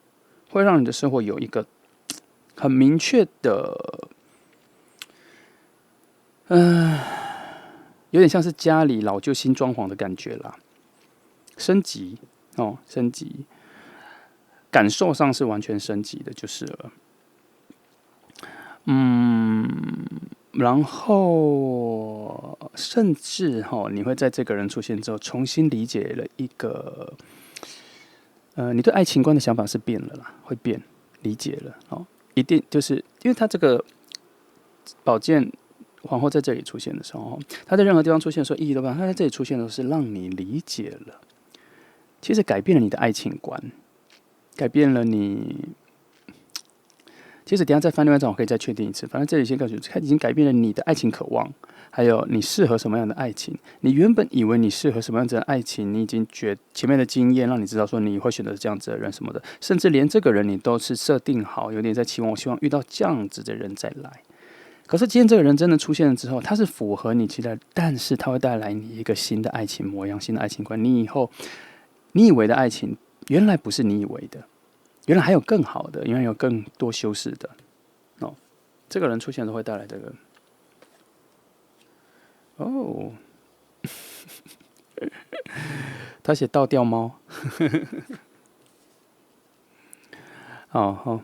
会让你的生活有一个很明确的，有点像是家里老旧新装潢的感觉啦，升级升级，感受上是完全升级的，就是了。然后甚至你会在这个人出现之后，重新理解了一个，你对爱情观的想法是变了啦，会变，理解了一定就是因为他这个宝剑皇后在这里出现的时候，他在任何地方出现的时候意义都不一样，他在这里出现的时候是让你理解了，其实改变了你的爱情观，改变了你。其实等一下再翻另外一张，我可以再确定一次。反正这里先告诉你，它已经改变了你的爱情渴望，还有你适合什么样的爱情。你原本以为你适合什么样子的爱情，你已经前面的经验让你知道说你会选择这样子的人什么的，甚至连这个人你都是设定好，有点在期望，我希望遇到这样子的人再来。可是今天这个人真的出现了之后，他是符合你期待，但是他会带来你一个新的爱情模样、新的爱情观。你以后你以为的爱情，原来不是你以为的。原来还有更好的，原来有更多修饰的这个人出现都会带来这个他写倒吊猫哦好，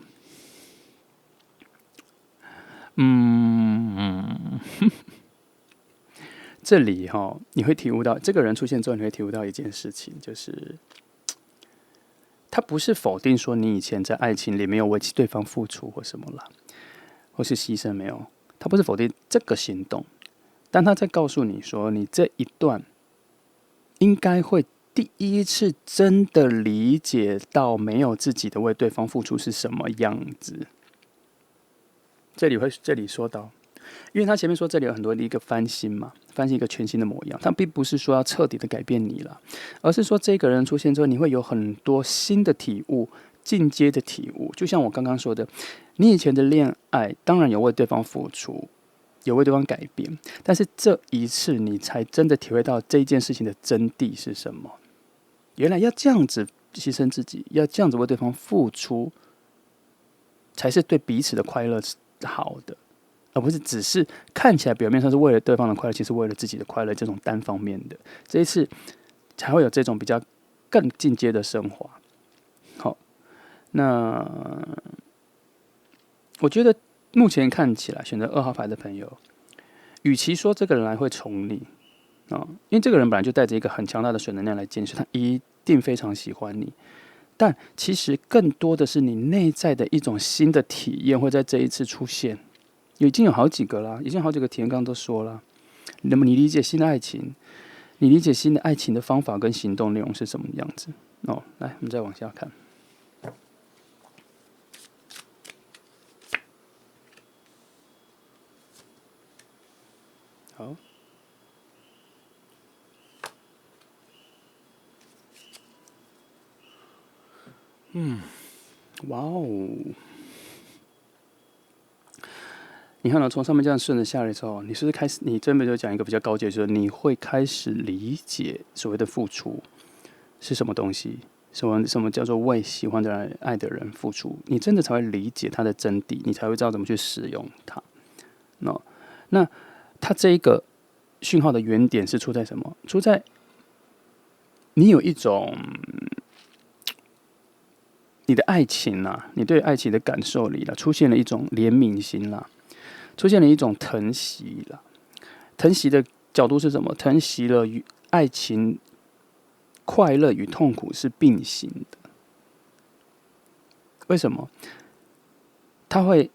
嗯，这里你会体悟到这个人出现之后，你会体悟到一件事情，就是他不是否定说你以前在爱情里没有为对方付出或什么啦，或是牺牲没有，他不是否定这个行动，但他在告诉你说，你这一段应该会第一次真的理解到没有自己的为对方付出是什么样子。这里说到，因为他前面说这里有很多的一个翻新嘛，翻新一个全新的模样，他并不是说要彻底的改变你了，而是说这个人出现之后，你会有很多新的体悟，进阶的体悟。就像我刚刚说的，你以前的恋爱当然有为对方付出，有为对方改变，但是这一次你才真的体会到这件事情的真谛是什么。原来要这样子牺牲自己，要这样子为对方付出，才是对彼此的快乐好的，而不是只是看起来表面上是为了对方的快乐，其实为了自己的快乐这种单方面的。这一次才会有这种比较更进阶的升华。好，那我觉得目前看起来选择2号牌的朋友，与其说这个人来会宠你因为这个人本来就带着一个很强大的水能量来见识，他一定非常喜欢你。但其实更多的是你内在的一种新的体验会在这一次出现，已经有好几个啦，已经好几个体验刚刚都说了。那么你理解新的爱情，你理解新的爱情的方法跟行动内容是什么样子？来，我们再往下看。好，哇哦！你看到从上面这样顺着下来之后，你是不是开始？你这边就讲一个比较高阶，就是你会开始理解所谓的付出是什么东西，什么叫做为喜欢的人、爱的人付出，你真的才会理解它的真谛，你才会知道怎么去使用它。那它这一个讯号的原点是出在什么？出在你有一种你的爱情啦，你对爱情的感受里啦，出现了一种怜悯心啦，出现了一种疼惜啦。疼惜的角度是什么？疼惜了与爱情快乐与痛苦是并行的。为什么？它会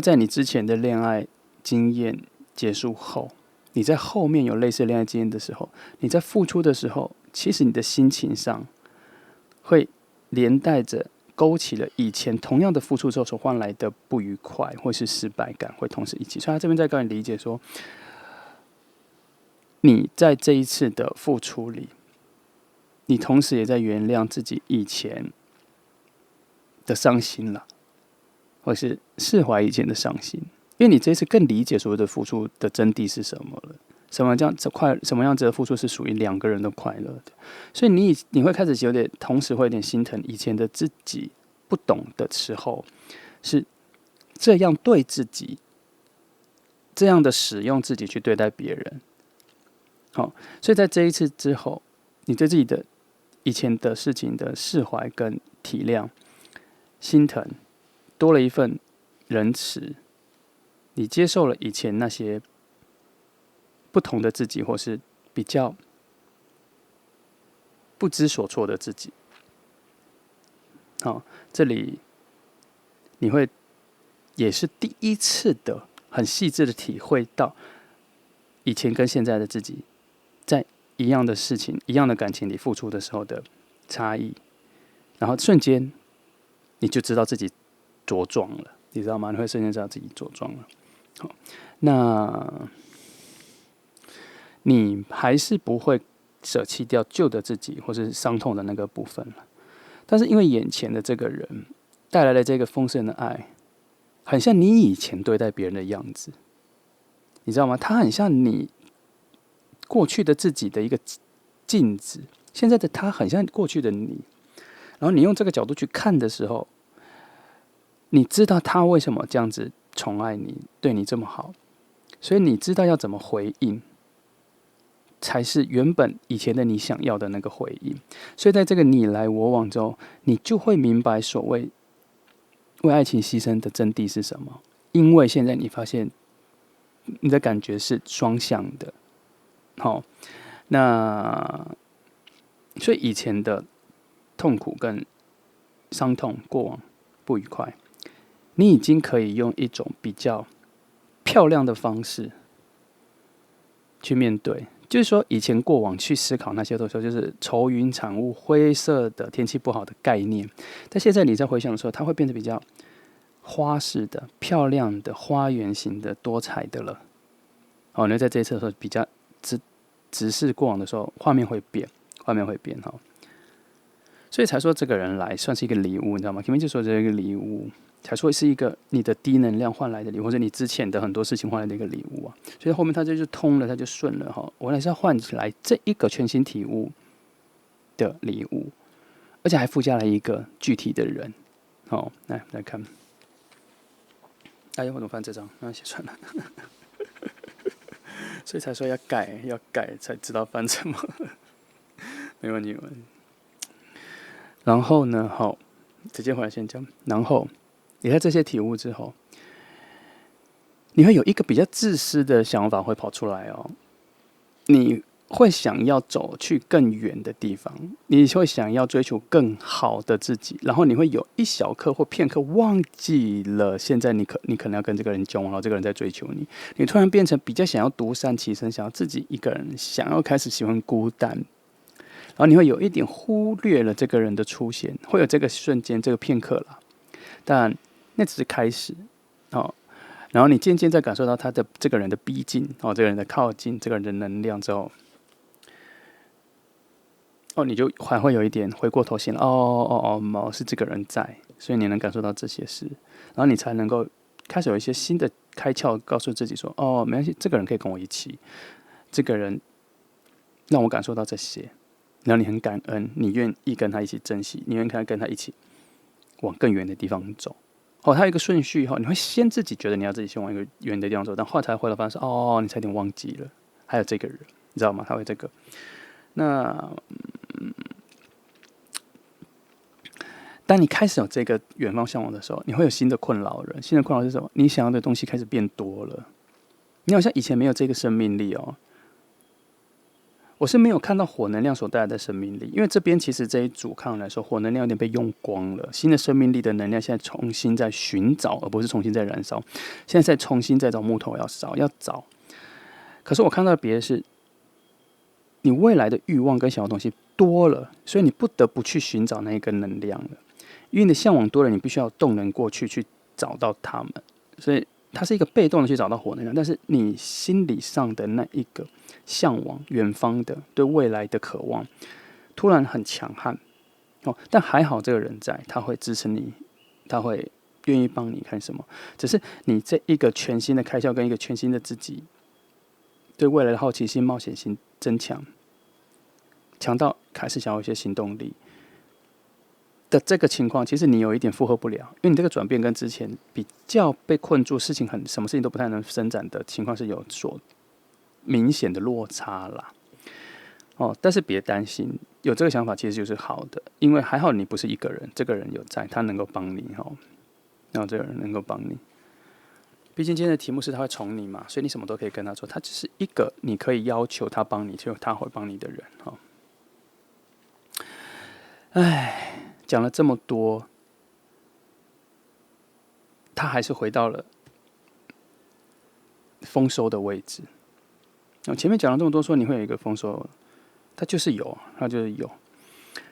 在你之前的恋爱经验结束后，你在后面有类似恋爱经验的时候，你在付出的时候，其实你的心情上会连带着勾起了以前同样的付出之后所换来的不愉快或是失败感，会同时一起。所以他这边在告你理解说，你在这一次的付出里，你同时也在原谅自己以前的伤心了，或是释怀以前的伤心，因为你这一次更理解所谓的付出的真谛是什么了。什么样子的付出是属于两个人的快乐的？所以你会开始有点，同时会有点心疼以前的自己不懂的时候，是这样对自己，这样的使用自己去对待别人。好，所以在这一次之后，你对自己的以前的事情的释怀跟体谅、心疼，多了一份仁慈。你接受了以前那些不同的自己，或是比较不知所措的自己。这里你会也是第一次的很细致的体会到以前跟现在的自己在一样的事情、一样的感情里付出的时候的差异，然后瞬间你就知道自己茁壮了，你知道吗？你会瞬间知道自己茁壮了。好，那你还是不会舍弃掉旧的自己或是伤痛的那个部分了。但是因为眼前的这个人带来了这个丰盛的爱，很像你以前对待别人的样子，你知道吗？他很像你过去的自己的一个镜子，现在的他很像过去的你。然后你用这个角度去看的时候，你知道他为什么这样子宠爱你，对你这么好，所以你知道要怎么回应，才是原本以前的你想要的那个回应。所以在这个你来我往之后，你就会明白所谓为爱情牺牲的真谛是什么？因为现在你发现你的感觉是双向的，好，那所以以前的痛苦跟伤痛、过往不愉快，你已经可以用一种比较漂亮的方式去面对。就是说，以前过往去思考那些的时候，就是愁云惨雾、灰色的天气不好的概念。但现在你在回想的时候，它会变得比较花式的、漂亮的、花园型的、多彩的了。哦，那在这一次的时候，比较直视过往的时候，画面会变，画面会变哈。所以才说这个人来算是一个礼物，你知道吗？前面就说这是一个礼物，才说是一个你的低能量换来的礼物，或者你之前的很多事情换来的一个礼物啊。所以后面他就通了，他就顺了哈。我还是要换起来这一个全新体悟的礼物，而且还附加了一个具体的人。好，来看，哎呀，我怎么翻这张？那写算了。所以才说要改才知道翻什么。没问题，没问题。然后呢，好，直接回来先讲。然后你在这些体悟之后，你会有一个比较自私的想法会跑出来哦。你会想要走去更远的地方，你会想要追求更好的自己，然后你会有一小刻或片刻忘记了现在你可能要跟这个人交往，然后这个人在追求你，你突然变成比较想要独善其身，想要自己一个人，想要开始喜欢孤单。然后你会有一点忽略了这个人的出现，会有这个瞬间、这个片刻啦，但那只是开始哦。然后你渐渐在感受到他的这个人的逼近哦，这个人的靠近，这个人的能量之后，哦，你就还会有一点回过头想，是这个人在，所以你能感受到这些事，然后你才能够开始有一些新的开窍，告诉自己说，哦，没关系，这个人可以跟我一起，这个人让我感受到这些。然后你很感恩，你愿意跟他一起珍惜，你愿意跟他一起往更远的地方走。哦，他有一个顺序哈，你会先自己觉得你要自己先往一个远的地方走，但后来才回来发现，哦，你差点忘记了，还有这个人，你知道吗？他会这个。那当你开始有这个远方向往的时候，你会有新的困扰了。新的困扰是什么？你想要的东西开始变多了，你好像以前没有这个生命力哦。我是没有看到火能量所带来的生命力，因为这边其实这一组看来说，火能量有点被用光了，新的生命力的能量现在重新在寻找，而不是重新在燃烧。现在在重新在找木头要找，可是我看到的别的是，你未来的欲望跟想要的东西多了，所以你不得不去寻找那一根能量了，因为你的向往多了，你必须要动能过去找到它们，所以它是一个被动的去找到火能量，但是你心理上的那一个向往远方的对未来的渴望，突然很强悍哦。但还好这个人在，他会支持你，他会愿意帮你看什么。只是你这一个全新的开窍跟一个全新的自己，对未来的好奇心、冒险心增强，强到开始想要一些行动力的这个情况，其实你有一点负荷不了，因为你这个转变跟之前比较被困住，事情什么事情都不太能伸展的情况是有所明显的落差啦。哦，但是别担心，有这个想法其实就是好的，因为还好你不是一个人，这个人有在，他能够帮你哈，然后这个人能够帮你。毕竟今天的题目是他会宠你嘛，所以你什么都可以跟他说，他只是一个你可以要求他帮你，就他会帮你的人哈。唉，讲了这么多，他还是回到了丰收的位置。前面讲了这么多，说你会有一个丰收，它就是有，它就是有，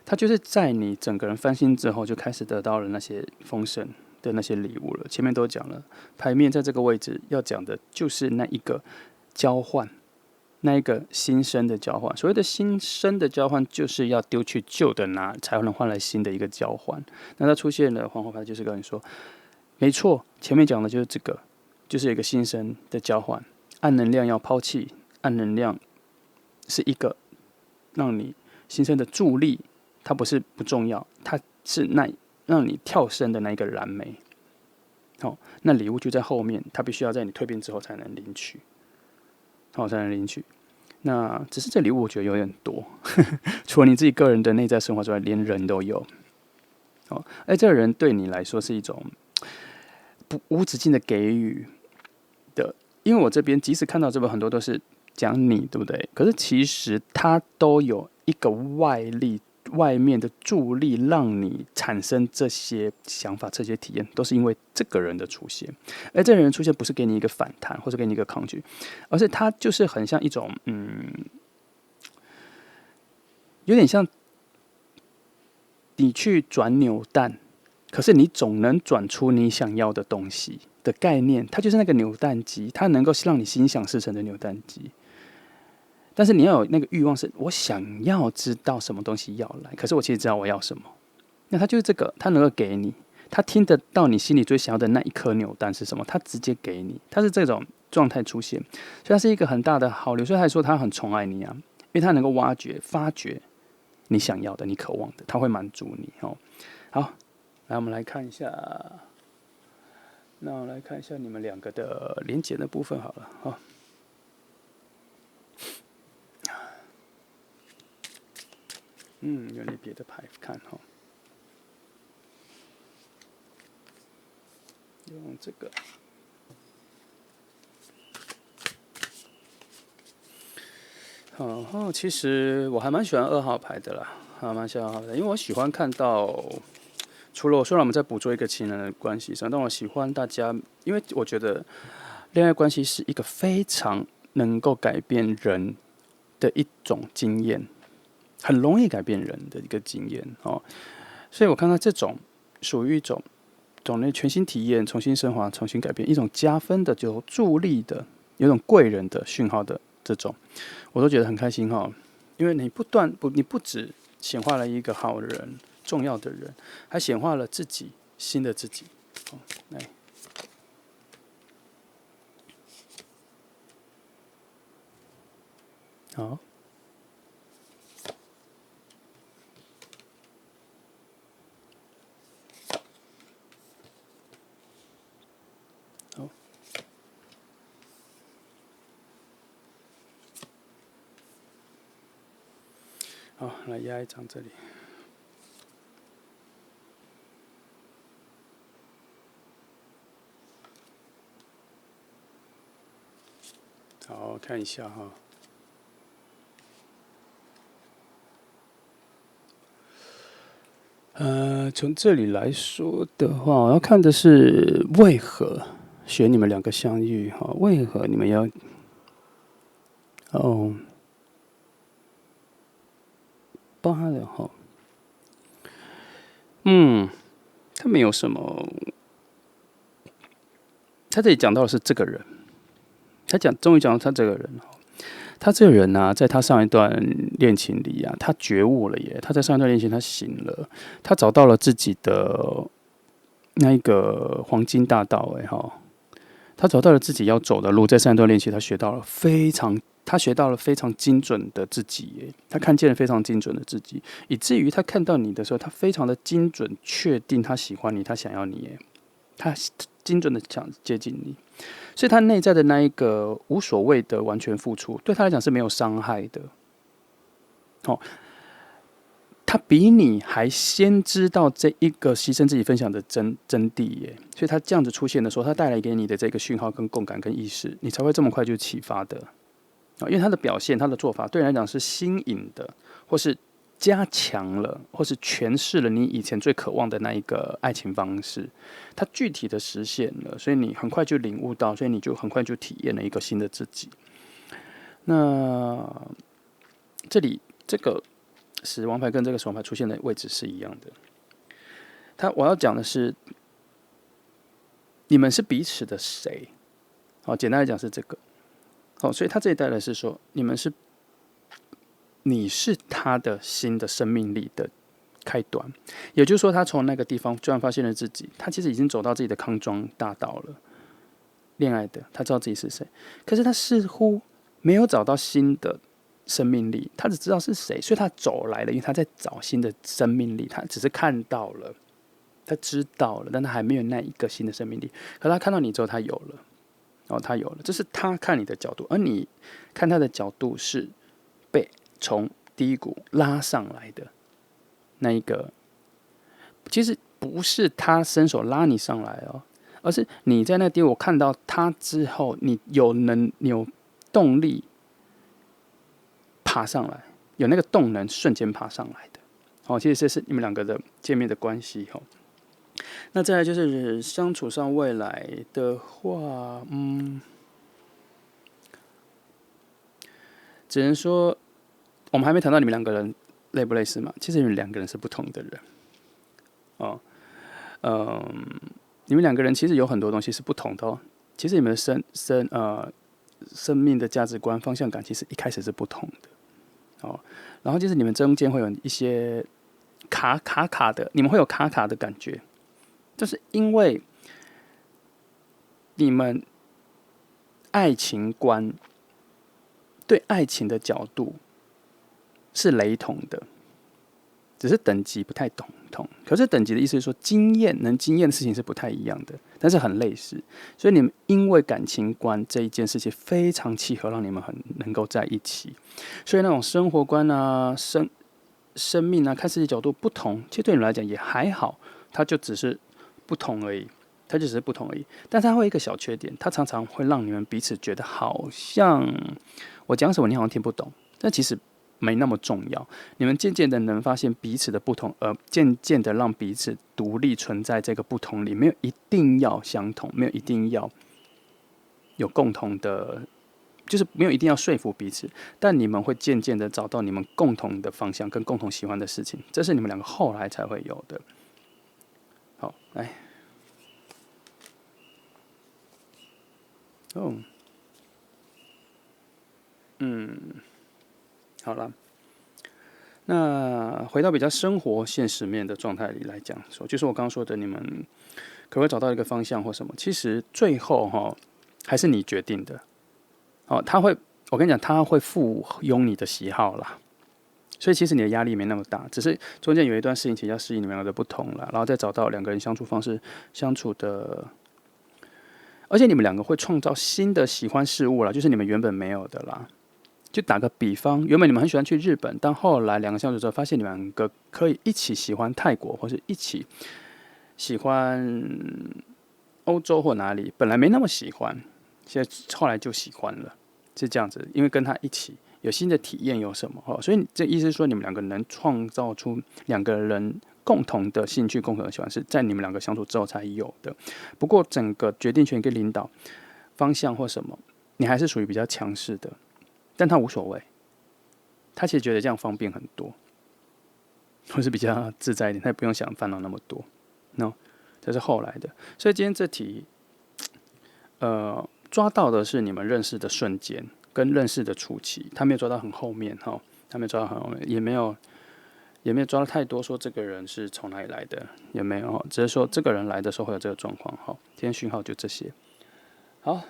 它就是在你整个人翻新之后，就开始得到了那些丰盛的那些礼物了。前面都讲了，牌面在这个位置要讲的就是那一个交换，那一个新生的交换。所谓的新生的交换，就是要丢去旧的拿，才能换来新的一个交换。那它出现了皇后牌，就是跟你说，没错，前面讲的就是这个，就是一个新生的交换，暗能量要抛弃。暗能量是一个让你新生的助力，它不是不重要，它是那让你跳升的那一个燃眉。好，那礼物就在后面，它必须要在你蜕变之后才能领取，好才能领取。那只是这礼物我觉得有点多，除了你自己个人的内在生活之外，连人都有。哦，这个人对你来说是一种不无止境的给予的。因为我这边即使看到这边很多都是讲你，对不对？可是其实它都有一个外面的助力，让你产生这些想法、这些体验，都是因为这个人的出现。而这个人的出现不是给你一个反弹，或者给你一个抗拒，而是他就是很像一种有点像你去转扭蛋，可是你总能转出你想要的东西的概念。它就是那个扭蛋机，它能够让你心想事成的扭蛋机。但是你要有那个欲望，是我想要知道什么东西要来，可是我其实知道我要什么。那它就是这个，它能够给你，它听得到你心里最想要的那一颗扭蛋是什么，它直接给你，它是这种状态出现，所以它是一个很大的好流。所以他说他很宠爱你啊，因为他能够挖掘、发掘你想要的、你渴望的，他会满足你哦。好，来我们来看一下，那我来看一下你们两个的连结的部分好了哦。有点别的牌看哈，用这个。其实我还蛮喜欢2号牌的啦，还蛮喜欢2号牌的，因为我喜欢看到，除了虽然我们在捕捉一个情人的关系上，但我喜欢大家，因为我觉得恋爱关系是一个非常能够改变人的一种经验。很容易改变人的一个经验哦，所以我看到这种属于一种全新体验、重新升华、重新改变，一种加分的、有助力的、有种贵人的讯号的这种，我都觉得很开心哈。因为你你不只显化了一个好人、重要的人，还显化了自己新的自己。来，好。好，来压一张这里。好，看一下哈。从这里来说的话，我要看的是为何选你们两个相遇哈？为何你们要8的哈？他没有什么，他这里讲到的是这个人，终于讲到他这个人哈。他这个人啊，在他上一段恋情里啊，他觉悟了耶。他在上一段恋情，他醒了，他找到了自己的那一个黄金大道，他找到了自己要走的路。在上一段恋情，他学到了非常精准的自己耶，他看见了非常精准的自己，以至于他看到你的时候，他非常的精准，确定他喜欢你，他想要你耶，他精准的想接近你。所以他内在的那一个无所谓的完全付出，对他来讲是没有伤害的。他比你还先知道这一个牺牲自己分享的真谛耶。所以他这样子出现的时候，他带来给你的这个讯号、跟共感、跟意识，你才会这么快就启发的。因为他的表现、他的做法，对你来讲是新颖的，或是加强了，或是诠释了你以前最渴望的那一个爱情方式，它具体的实现了，所以你很快就领悟到，所以你就很快就体验了一个新的自己。那这里这个死亡牌跟这个死亡牌出现的位置是一样的。我要讲的是，你们是彼此的谁？简单来讲是这个。所以他这里带来是说，你是他的新的生命力的开端，也就是说，他从那个地方居然发现了自己，他其实已经走到自己的康庄大道了。恋爱的，他知道自己是谁，可是他似乎没有找到新的生命力，他只知道是谁，所以他走来了，因为他在找新的生命力，他只是看到了，他知道了，但他还没有那一个新的生命力。可他看到你之后，他有了，他有了，这是他看你的角度，而你看他的角度是被从低谷拉上来的那一个。其实不是他伸手拉你上来哦，而是你在那低我看到他之后，你有动力爬上来，有那个动能瞬间爬上来的。其实这是你们两个的见面的关系。那再来就是相处上未来的话，只能说我们还没谈到你们两个人类不类似嘛？其实你们两个人是不同的人。你们两个人其实有很多东西是不同的哦。其实你们的生命的价值观、方向感，其实一开始是不同的。然后就是你们中间会有一些卡的，你们会有卡的感觉，就是因为你们爱情观对爱情的角度是雷同的，只是等级不太同。可是等级的意思是说，能经验的事情是不太一样的，但是很类似。所以你们因为感情观这一件事情非常契合，让你们很能够在一起。所以那种生活观啊、生命啊、看世界角度不同，其实对你们来讲也还好，它就只是不同而已。但它会有一个小缺点，它常常会让你们彼此觉得好像我讲什么你好像听不懂，但其实没那么重要。你们渐渐的能发现彼此的不同，而渐渐的让彼此独立存在这个不同里，没有一定要相同，没有一定要有共同的，就是没有一定要说服彼此，但你们会渐渐的找到你们共同的方向跟共同喜欢的事情，这是你们两个后来才会有的。好，来，好了。那回到比较生活现实面的状态里来讲说，就是我刚刚说的，你们可不可以找到一个方向或什么？其实最后还是你决定的。我跟你讲，他会附庸你的喜好啦。所以其实你的压力没那么大，只是中间有一段事情其实要适应你们两个的不同了，然后再找到两个人相处方式相处的，而且你们两个会创造新的喜欢事物啦，就是你们原本没有的啦。就打个比方，原本你们很喜欢去日本，但后来两个相处之后，发现你们两个可以一起喜欢泰国，或是一起喜欢欧洲或哪里，本来没那么喜欢，现在后来就喜欢了，是这样子。因为跟他一起有新的体验，有什么？所以这意思是说，你们两个能创造出两个人共同的兴趣、共同的喜欢，是在你们两个相处之后才有的。不过，整个决定权跟领导方向或什么，你还是属于比较强势的。但他无所谓，他其实觉得这样方便很多，或是比较自在一点，他也不用想烦恼那么多。No， 这是后来的。所以今天这题，抓到的是你们认识的瞬间跟认识的初期，他没有抓到很后面哈，他没有抓到很后面，也没有抓到太多说这个人是从哪里来的，也没有，只是说这个人来的时候会有这个状况哈。今天讯号就这些。好，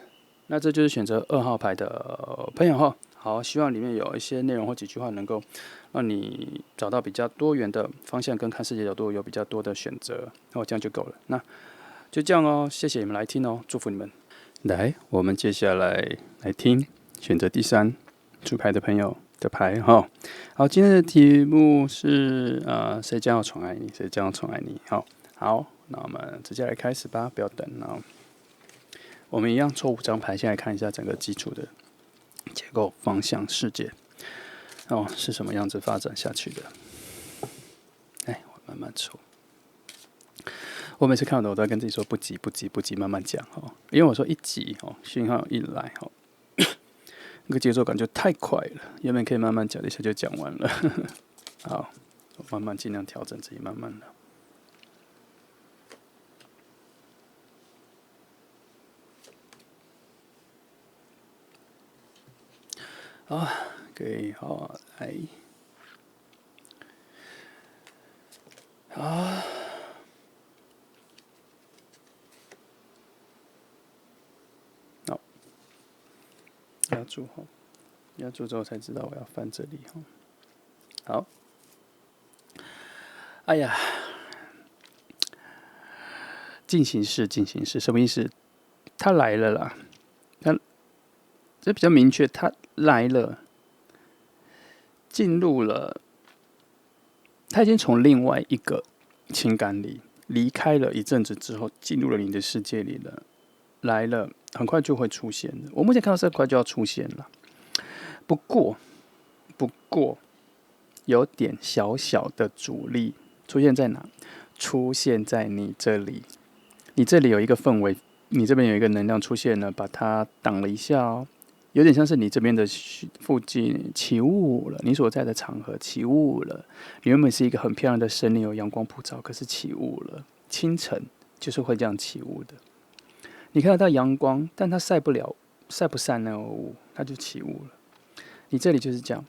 那这就是选择2号牌的朋友哈。好，希望里面有一些内容或几句话能够让你找到比较多元的方向，跟看世界角度有比较多的选择。那这样就够了。那就这样哦，谢谢你们来听哦，祝福你们。来，我们接下来听选择第3组牌的朋友的牌哈。好，今天的题目是谁将要宠爱你？谁将要宠爱你？好，那我们直接来开始吧，不要等。然后我们一样抽5张牌，先来看一下整个基础的结构、方向、世界是什么样子发展下去的。我慢慢抽。我每次看到我都在跟自己说不急不急不急，慢慢讲因为我说一急讯号一来那个节奏感就太快了，原本可以慢慢讲，一下就讲完了。好，我慢慢尽量调整自己，慢慢的。好，给好来，好。压住压住之后才知道我要翻这里好，哎呀，进行式什么意思？他来了啦，这比较明确，他来了，进入了，他已经从另外一个情感里离开了一阵子之后，进入了你的世界里了，来了，很快就会出现的。我目前看到这块就要出现了，不过有点小小的阻力出现在哪？出现在你这里，你这里有一个氛围，你这边有一个能量出现了，把它挡了一下哦。有点像是你这边的附近起雾了，你所在的场合起雾了。你原本是一个很漂亮的森林，有阳光普照，可是起雾了。清晨就是会这样起雾的。你看得到阳光，但它晒不散那个雾，它就起雾了。你这里就是这样，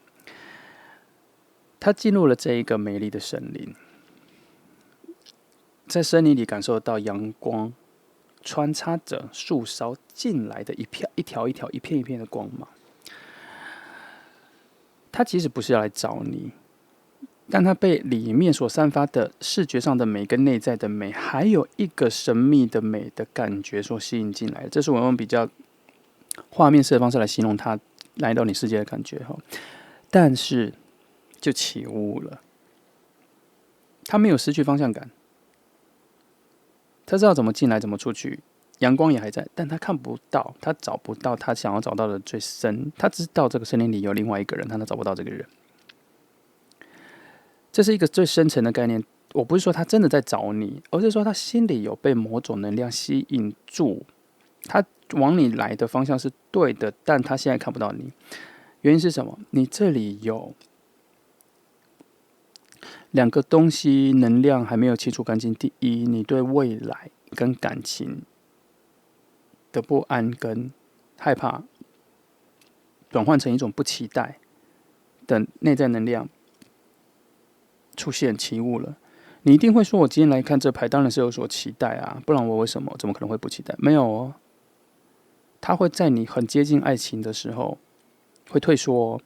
它进入了这一个美丽的森林，在森林里感受到阳光穿插着树梢进来的一条一条、一片一片的光芒。它其实不是要来找你，但它被里面所散发的视觉上的美跟内在的美，还有一个神秘的美的感觉所吸引进来。这是我用比较画面式的方式来形容它来到你世界的感觉。但是就起雾了，它没有失去方向感，他知道怎么进来，怎么出去，阳光也还在，但他看不到，他找不到他想要找到的最深。他知道这个森林里有另外一个人，但他找不到这个人。这是一个最深层的概念。我不是说他真的在找你，而是说他心里有被某种能量吸引住，他往你来的方向是对的，但他现在看不到你。原因是什么？你这里有两个东西，能量还没有清除干净。第一，你对未来跟感情的不安跟害怕，转换成一种不期待的内在能量出现起雾了。你一定会说，我今天来看这牌，当然是有所期待啊，不然我怎么可能会不期待？没有哦，它会在你很接近爱情的时候会退缩哦。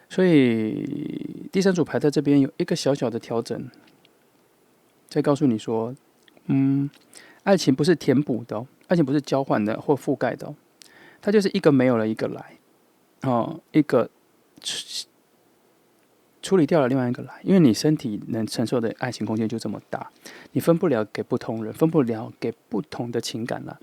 所以第三组牌在这边有一个小小的调整，在告诉你说，爱情不是填补的哦，爱情不是交换的或覆盖的哦，它就是一个没有了一个来，一个处理掉了另外一个来，因为你身体能承受的爱情空间就这么大，你分不了给不同人，分不了给不同的情感啦。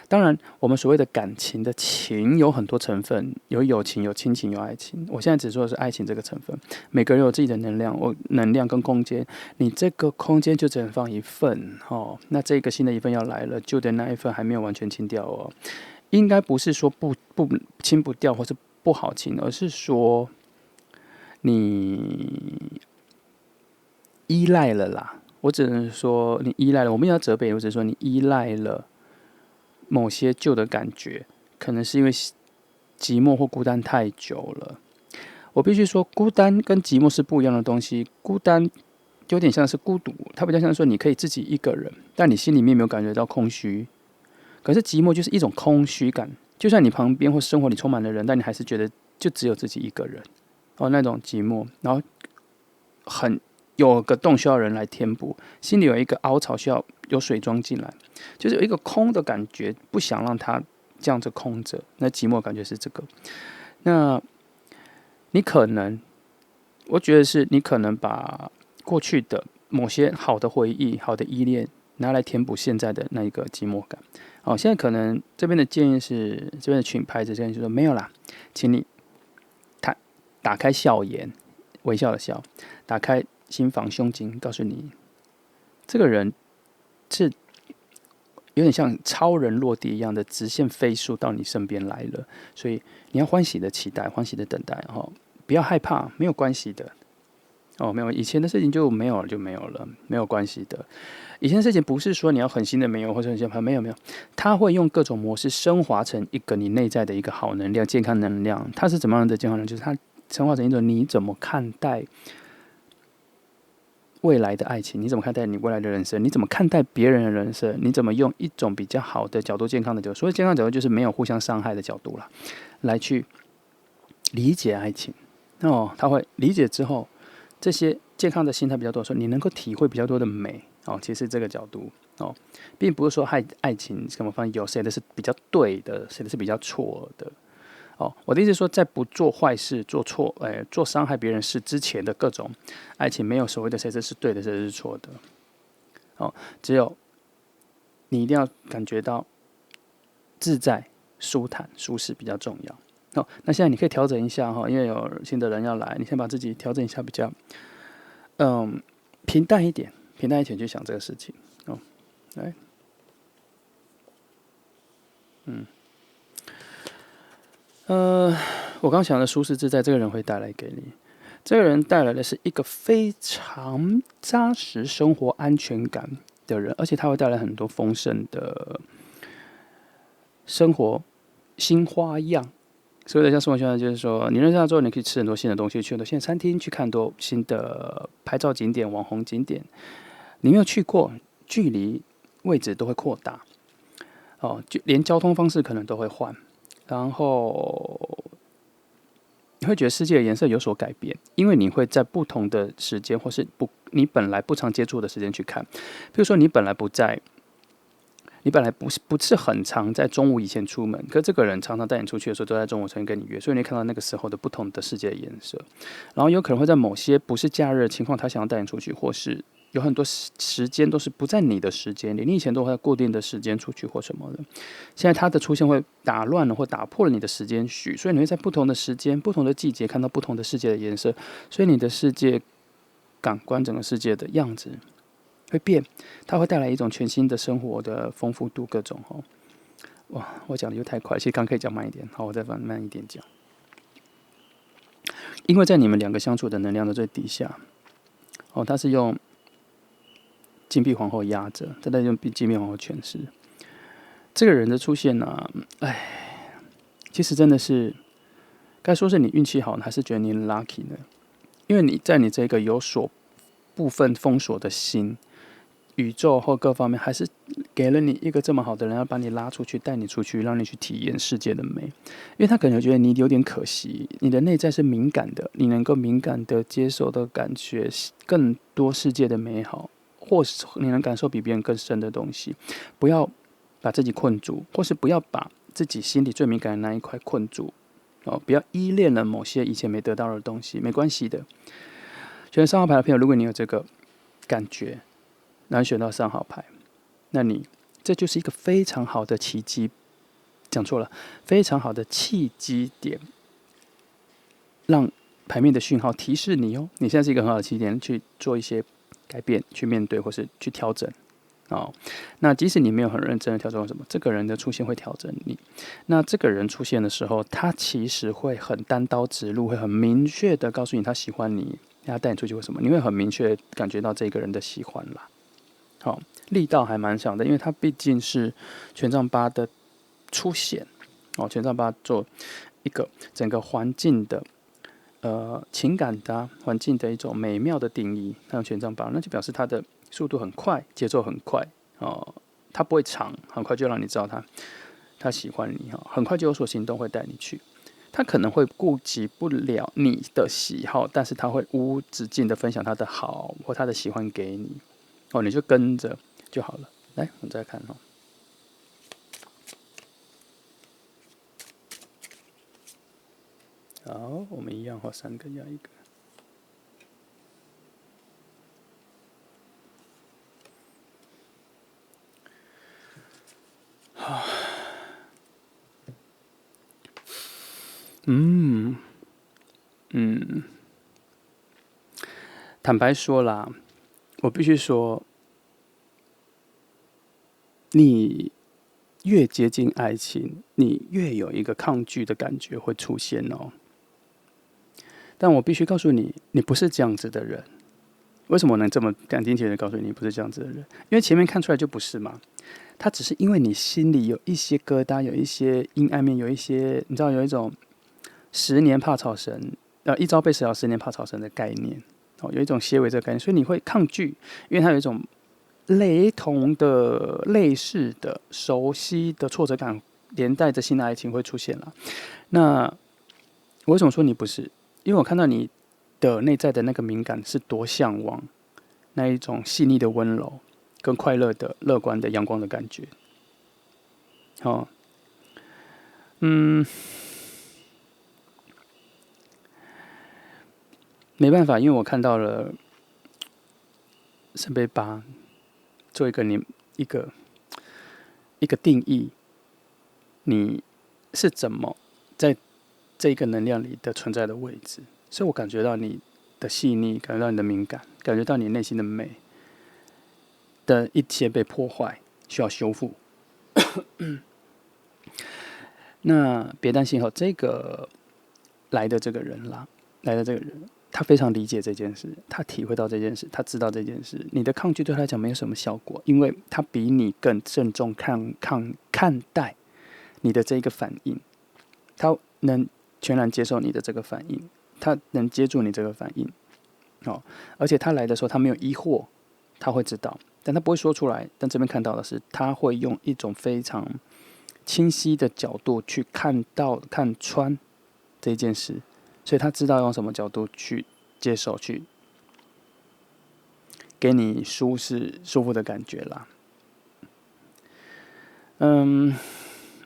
当然，我们所谓的感情的情有很多成分，有友情、有亲情、有爱情。我现在只说的是爱情这个成分。每个人有自己的能量，能量跟空间，你这个空间就只能放一份哦。那这个新的一份要来了，旧的那一份还没有完全清掉哦。应该不是说不清不掉，或是不好清，而是说你依赖了啦。我只能说你依赖了，我们要责备，我只是说你依赖了某些旧的感觉，可能是因为寂寞或孤单太久了。我必须说，孤单跟寂寞是不一样的东西。孤单有点像是孤独，它比较像说你可以自己一个人，但你心里面没有感觉到空虚。可是寂寞就是一种空虚感，就算你旁边或生活里充满了人，但你还是觉得就只有自己一个人那种寂寞，然后很有个洞需要人来填补，心里有一个凹槽需要有水装进来，就是有一个空的感觉，不想让它这样子空着。那寂寞感觉是这个。那你可能，我觉得是你可能把过去的某些好的回忆、好的依恋拿来填补现在的那一个寂寞感。现在可能这边的建议是，这边的群牌子建议就说没有啦，请你打开笑颜，微笑的笑，打开心房胸襟，告诉你，这个人是有点像超人落地一样的直线飞速到你身边来了，所以你要欢喜的期待，欢喜的等待，不要害怕，没有关系的。没有，以前的事情就没有了，就没有了，没有关系的。以前的事情不是说你要狠心的没有，或者很心没有，他会用各种模式升华成一个你内在的一个好能量、健康能量。它是怎么样的健康能量？就是它升华成一种你怎么看待未来的爱情，你怎么看待你未来的人生，你怎么看待别人的人生，你怎么用一种比较好的角度、健康的角度，所谓健康角度就是没有互相伤害的角度啦，来去理解爱情。他会理解之后，这些健康的心态比较多的时候，你能够体会比较多的美其实这个角度并不是说爱情什么方面有谁的是比较对的，谁的是比较错的。我的意思是说，在不做坏事、做伤害别人事之前的各种爱情，没有所谓的谁这是对的，谁是错的。只有你一定要感觉到自在、舒坦、舒适比较重要。那现在你可以调整一下因为有新的人要来，你先把自己调整一下，比较平淡一点，去想这个事情。来，我刚想的舒适自在，这个人会带来给你，这个人带来的是一个非常扎实生活安全感的人，而且他会带来很多丰盛的生活新花样。所谓的像生活新花样，就是说，你认识他之后，你可以吃很多新的东西，去很多新的餐厅，去看很多新的拍照景点、网红景点。你没有去过，距离、位置都会扩大。就连交通方式可能都会换，然后你会觉得世界的颜色有所改变，因为你会在不同的时间，或是你本来不常接触的时间去看。比如说，你本来不是很常在中午以前出门，可这个人常常带你出去的时候，都在中午前跟你约，所以你看到那个时候的不同的世界的颜色。然后有可能会在某些不是假日的情况，他想要带你出去，或是有很多时间都是不在你的时间里，你以前都会在固定的时间出去或什么的，现在它的出现会打乱了或打破了你的时间序，所以你会在不同的时间、不同的季节看到不同的世界的颜色，所以你的世界感官整个世界的样子会变，它会带来一种全新的生活的丰富度，各种哇，我讲的又太快，其实刚可以讲慢一点，好，我再慢一点讲，因为在你们两个相处的能量的最底下，它是用金币皇后压着，再用金币皇后诠释这个人的出现呢、其实真的是该说是你运气好呢，还是觉得你 lucky 呢？因为你在你这个有所部分封锁的心，宇宙或各方面还是给了你一个这么好的人，要把你拉出去，带你出去，让你去体验世界的美。因为他可能觉得你有点可惜，你的内在是敏感的，你能够敏感的接受的感觉更多世界的美好，或是你能感受比别人更深的东西。不要把自己困住，或是不要把自己心里最敏感的那一块困住。不要依恋了某些以前没得到的东西，没关系的。选3号牌的朋友，如果你有这个感觉，然后选到3号牌，那你这就是一个非常好的奇迹，讲错了，非常好的契机点，让牌面的讯号提示你你现在是一个很好的起点，去做一些改变，去面对或是去调整。那即使你没有很认真的调整什么，这个人的出现会调整你。那这个人出现的时候，他其实会很单刀直入，会很明确的告诉你他喜欢你，他带你出去为什么，你会很明确感觉到这个人的喜欢啦。力道还蛮强的，因为它毕竟是权杖8的出现，权杖8做一个整个环境的情感的环境的一种美妙的定义，那权杖8，那就表示它的速度很快，节奏很快它不会长，很快就让你知道他喜欢你很快就有所行动，会带你去。他可能会顾及不了你的喜好，但是他会无止境的分享他的好或他的喜欢给你你就跟着就好了。来，我们再看好，我们一样画3个压1个。坦白说啦，我必须说，你越接近爱情，你越有一个抗拒的感觉会出现但我必须告诉你，你不是这样子的人。为什么我能这么斩钉截铁的告诉你不是这样子的人？因为前面看出来就不是嘛。他只是因为你心里有一些疙瘩，有一些阴暗面，有一些你知道有一种10年怕草绳，一朝被蛇咬，10年怕草绳的概念。有一种些微这个概念，所以你会抗拒，因为它有一种雷同的、类似的、熟悉的挫折感，连带着新的爱情会出现了。那我为什么说你不是？因为我看到你的内在的那个敏感是多向往那一种细腻的温柔，跟快乐的、乐观的、阳光的感觉。没办法，因为我看到了圣杯8做一个一个定义，你是怎么在这个能量里的存在的位置。所以我感觉到你的细腻，感觉到你的敏感，感觉到你内心的美的一些被破坏，需要修复。那别担心哈，这个来的这个人啦，来的这个人，他非常理解这件事，他体会到这件事，他知道这件事。你的抗拒对他来讲没有什么效果，因为他比你更慎重看待你的这一个反应，他能全然接受你的这个反应，他能接住你这个反应。哦，而且他来的时候，他没有疑惑，他会知道，但他不会说出来。但这边看到的是，他会用一种非常清晰的角度去看穿这件事，所以他知道用什么角度去接受，去给你舒服的感觉啦。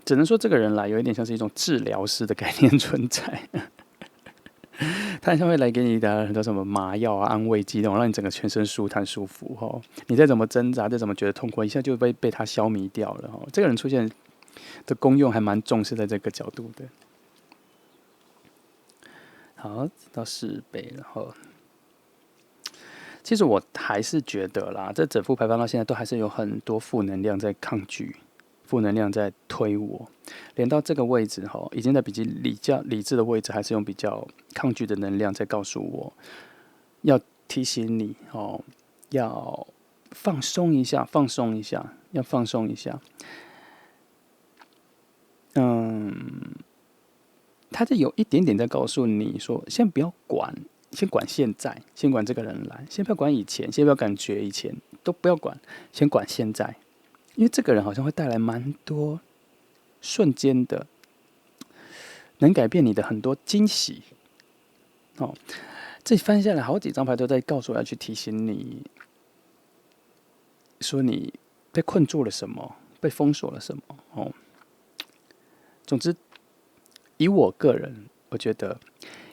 只能说这个人来有一点像是一种治疗师的概念存在。他好像会来给你的很多什么麻药啊、安慰剂那种，让你整个全身舒坦舒服哈。你再怎么挣扎，再怎么觉得痛苦，一下就被他消弭掉了哈。这个人出现的功用还蛮重视在这个角度的。好，到4倍了哈。其实我还是觉得啦，这整副牌放到现在都还是有很多负能量在抗拒，负能量在推我，连到这个位置哈，已经在比较理智的位置，还是用比较抗拒的能量在告诉我，要提醒你哦，要放松一下，放松一下，要放松一下。他就有一点点在告诉你说，先不要管，先管现在，先管这个人来，先不要管以前，先不要感觉以前，都不要管，先管现在，因为这个人好像会带来蛮多瞬间的，能改变你的很多惊喜。哦，这翻下来好几张牌都在告诉我要去提醒你，说你被困住了什么，被封锁了什么。哦，总之。以我个人，我觉得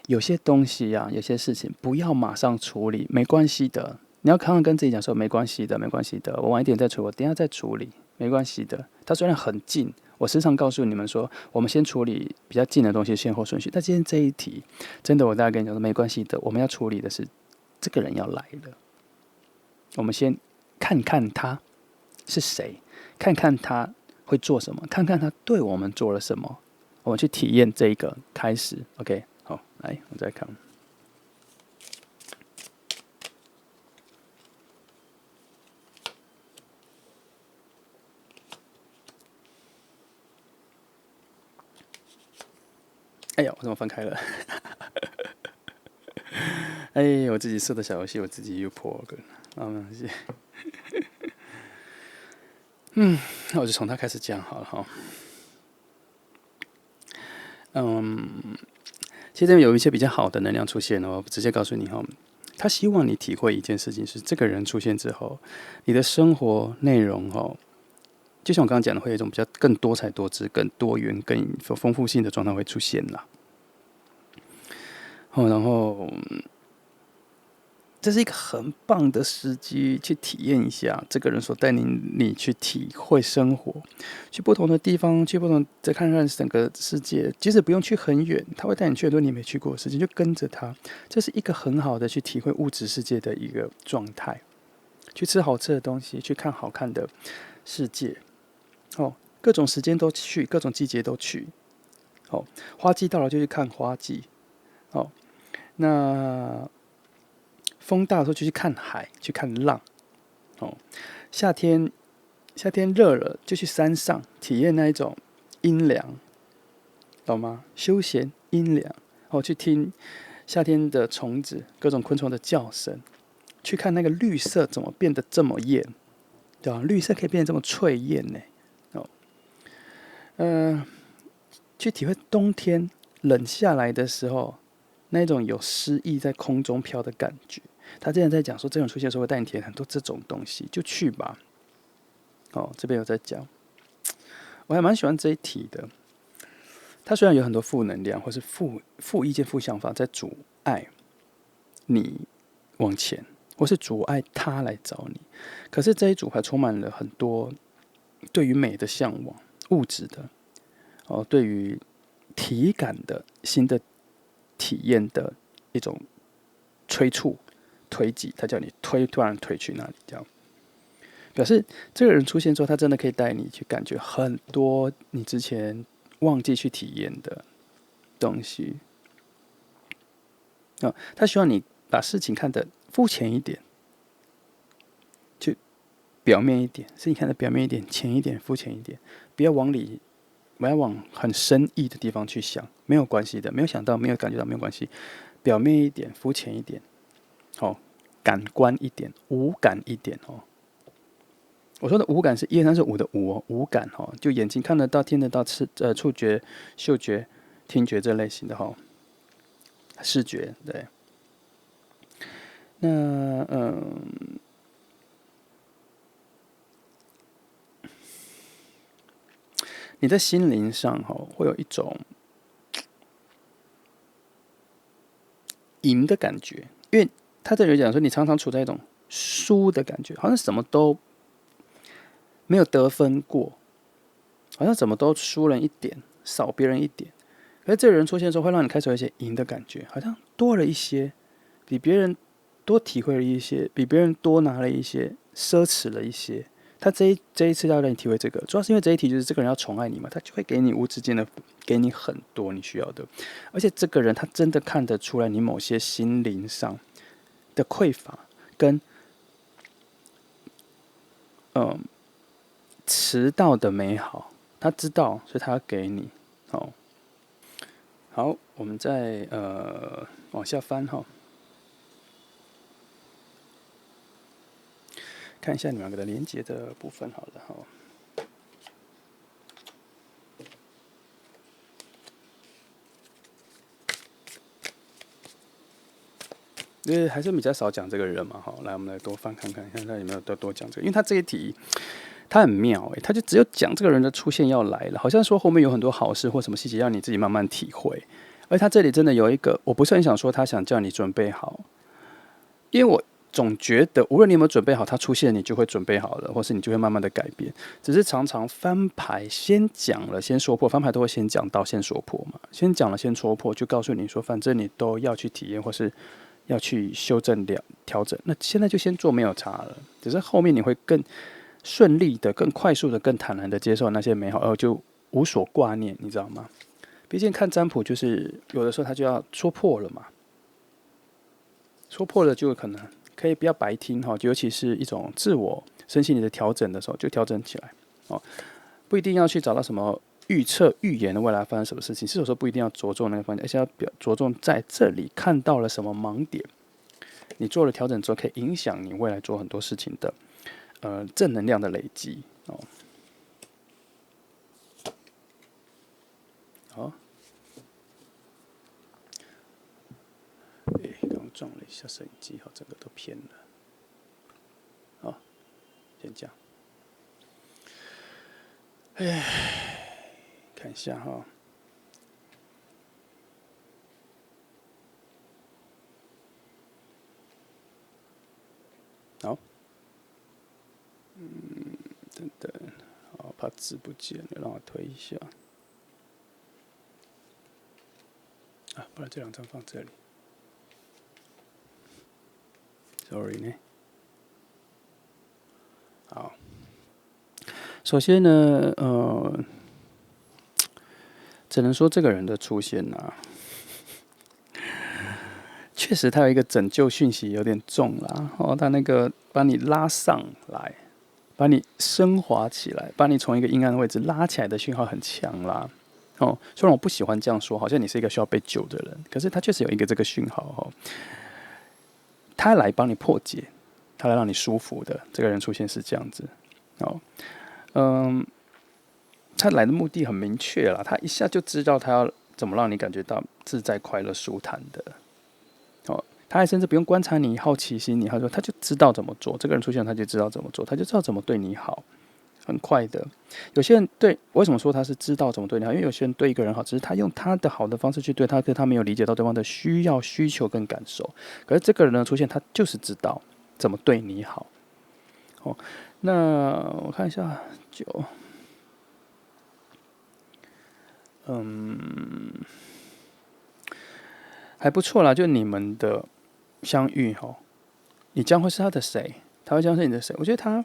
有些东西啊，有些事情不要马上处理，没关系的。你要常常跟自己讲说，没关系的，没关系的，我晚一点再处理，我等一下再处理，没关系的。它虽然很近，我时常告诉你们说，我们先处理比较近的东西，先后顺序。但今天这一题，真的，我大概跟你讲说，没关系的，我们要处理的是这个人要来了，我们先看看他是谁，看看他会做什么，看看他对我们做了什么。我们去体验这一个开始 ，OK， 好，来，我再看。哎呀，我怎么翻开了？哎，我自己设的小游戏，我自己又破了。没关系。那我就从他开始讲好了哈。其实这边有一些比较好的能量出现哦，直接告诉你哈，他希望你体会一件事情是，这个人出现之后，你的生活内容哦，就像我刚刚讲的，会有一种比较更多彩多姿、更多元、更有丰富性的状态会出现啦。然后这是一个很棒的时机，去体验一下这个人所带你去体会生活，去不同的地方，去不同再看看整个世界。即使不用去很远，他会带你去很多你没去过的事情，就跟着他。这是一个很好的去体会物质世界的一个状态。去吃好吃的东西，去看好看的世界。各种时间都去，各种季节都去。花季到了就去看花季。那风大的时候就去看海，去看浪。夏天热了就去山上体验那一种阴凉，懂吗？休闲阴凉。去听夏天的虫子，各种昆虫的叫声，去看那个绿色怎么变得这么艳，对吧？绿色可以变得这么翠艳呢。去体会冬天冷下来的时候，那种有诗意在空中飘的感觉。他之前在讲说，这种出现的时候会带你体验很多这种东西，就去吧。这边有在讲，我还蛮喜欢这一题的。它虽然有很多负能量或是负意见、负想法在阻碍你往前，或是阻碍他来找你。可是这一组牌充满了很多对于美的向往，物质的对于体感的新的体验的一种催促、推挤，他叫你突然推去那里，这样表示这个人出现之后，他真的可以带你去感觉很多你之前忘记去体验的东西。他希望你把事情看得肤浅一点，就表面一点，事情看得表面一点、浅一点、肤浅一点，不要往很深意的地方去想，没有关系的，没有想到、没有感觉到没有关系，表面一点、肤浅一点，感官一点、无感一点我说的无感是1、2、3、4、5的无无感就眼睛看得到、听得到、触觉、嗅觉、听觉这类型的视觉对。那你在心灵上会有一种赢的感觉，因为他这里讲说你常常处在一种输的感觉，好像什么都没有得分过，好像怎么都输人一点，少别人一点。可是这个人出现的时候，会让你开始有一些赢的感觉，好像多了一些，比别人多体会了一些，比别人多拿了一些，奢侈了一些。他这一次要让你体会这个，主要是因为这一题就是这个人要宠爱你嘛，他就会给你无止境的给你很多你需要的，而且这个人他真的看得出来你某些心灵上的匮乏跟迟到的美好，他知道，所以他要给你好，我们再往下翻看一下你们两个的连接的部分好了因为还是比较少讲这个人嘛来，我们来多翻看看，看他有没有多讲这个，因为他这一题他很妙他就只有讲这个人的出现要来了，好像说后面有很多好事或什么细节让你自己慢慢体会。而他这里真的有一个，我不是很想说他想叫你准备好，因为我总觉得无论你有没有准备好，他出现你就会准备好了，或是你就会慢慢的改变。只是常常翻牌先讲了先说破，翻牌都会先讲到先说破嘛，先讲了先说破，就告诉你说反正你都要去体验或是要去修正调整，那现在就先做没有差了，只是后面你会更顺利的、更快速的、更坦然的接受那些美好，就无所挂念，你知道吗？毕竟看占卜就是有的时候他就要说破了嘛，说破了就可能可以不要白听尤其是一种自我身心灵的调整的时候，就调整起来不一定要去找到什么预测预言的未来发生什么事情，是有时候不一定要着重那个方向，而且要着重在这里看到了什么盲点，你做了调整之后，可以影响你未来做很多事情的正能量的累积好，刚撞了一下摄影机，整个都偏了。好，先这样。看一下好，等等，好，怕字不见了，让我推一下。不然这2张放这里。Sorry 呢。好，首先呢，只能说这个人的出现确实他有一个拯救讯息有点重啦他那个把你拉上来，把你升华起来，把你从一个阴暗的位置拉起来的讯号很强啦虽然我不喜欢这样说，好像你是一个需要被救的人，可是他确实有一个这个讯号他来帮你破解，他来让你舒服的。这个人出现是这样子他来的目的很明确啦，他一下就知道他要怎么让你感觉到自在、快乐、舒坦的他还甚至不用观察你好奇心，他就知道怎么做。这个人出现，他就知道怎么做，他就知道怎么对你好，很快的。有些人为什么说他是知道怎么对你好？因为有些人对一个人好，只是他用他的好的方式去对他，可是他没有理解到对方的需要、需求跟感受。可是这个人的出现，他就是知道，怎么对你好。哦，那我看一下还不错啦，就你们的相遇哈，你将会是他的谁？他会将是你的谁？我觉得他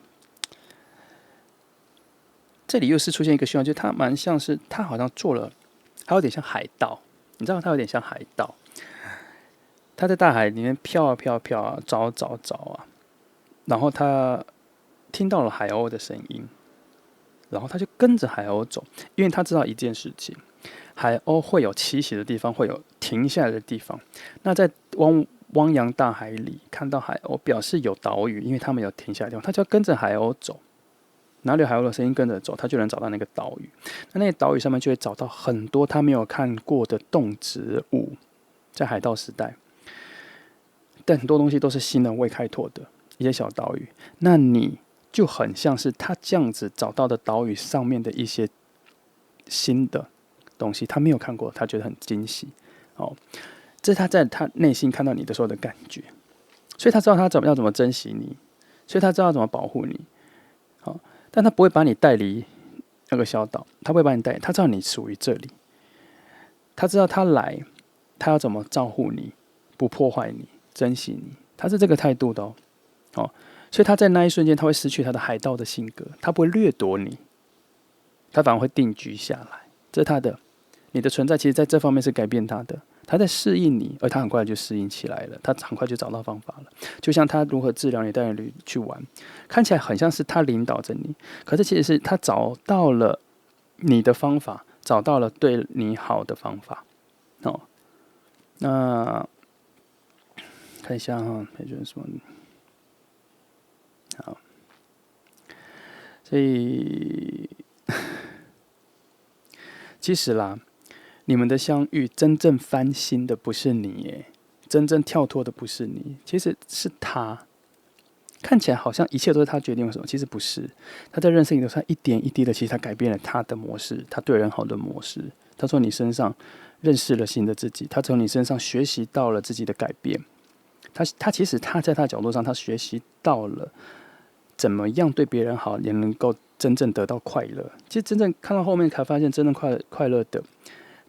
这里又是出现一个希望，就是他蛮像是他好像做了，他有点像海盗，你知道他有点像海盗，他在大海里面飘啊飘啊飘啊，找啊，然后他听到了海鸥的声音，然后他就跟着海鸥走，因为他知道一件事情，海鸥会有栖息的地方，会有停下来的地方。那在汪洋大海里看到海鸥，表示有岛屿，因为他们有停下来的地方，他就要跟着海鸥走。哪里有海鸥的声音跟着走，他就能找到那个岛屿。那个岛屿上面就会找到很多他没有看过的动植物，在海盗时代，但很多东西都是新人未开拓的一些小岛屿。那你就很像是他这样子找到的岛屿上面的一些新的东西，他没有看过，他觉得很惊喜。哦，这是他在他内心看到你的时候的感觉，所以他知道他要怎么珍惜你，所以他知道怎么保护你。好，但他不会把你带离那个小岛，他不会把你带，他知道你属于这里，他知道他来，他要怎么照顾你，不破坏你，珍惜你，他是这个态度的哦。哦，所以他在那一瞬间，他会失去他的海盗的性格，他不会掠夺你，他反而会定居下来。这是他的，你的存在，其实在这方面是改变他的。他在适应你，而他很快就适应起来了，他很快就找到方法了。就像他如何治疗你，带你去玩，看起来很像是他领导着你，可是其实是他找到了你的方法，找到了对你好的方法。哦，那看一下哈，还有什么？好，所以其实啦，你们的相遇真正翻新的不是你耶，真正跳脱的不是你，其实是他。看起来好像一切都是他决定什么，其实不是。他在认识你的时候，他一点一滴的，其实他改变了他的模式，他对人好的模式。他从你身上认识了新的自己，他从你身上学习到了自己的改变。他其实他在他的角度上，他学习到了怎么样对别人好，也能够真正得到快乐。其实真正看到后面才发现，真正快乐的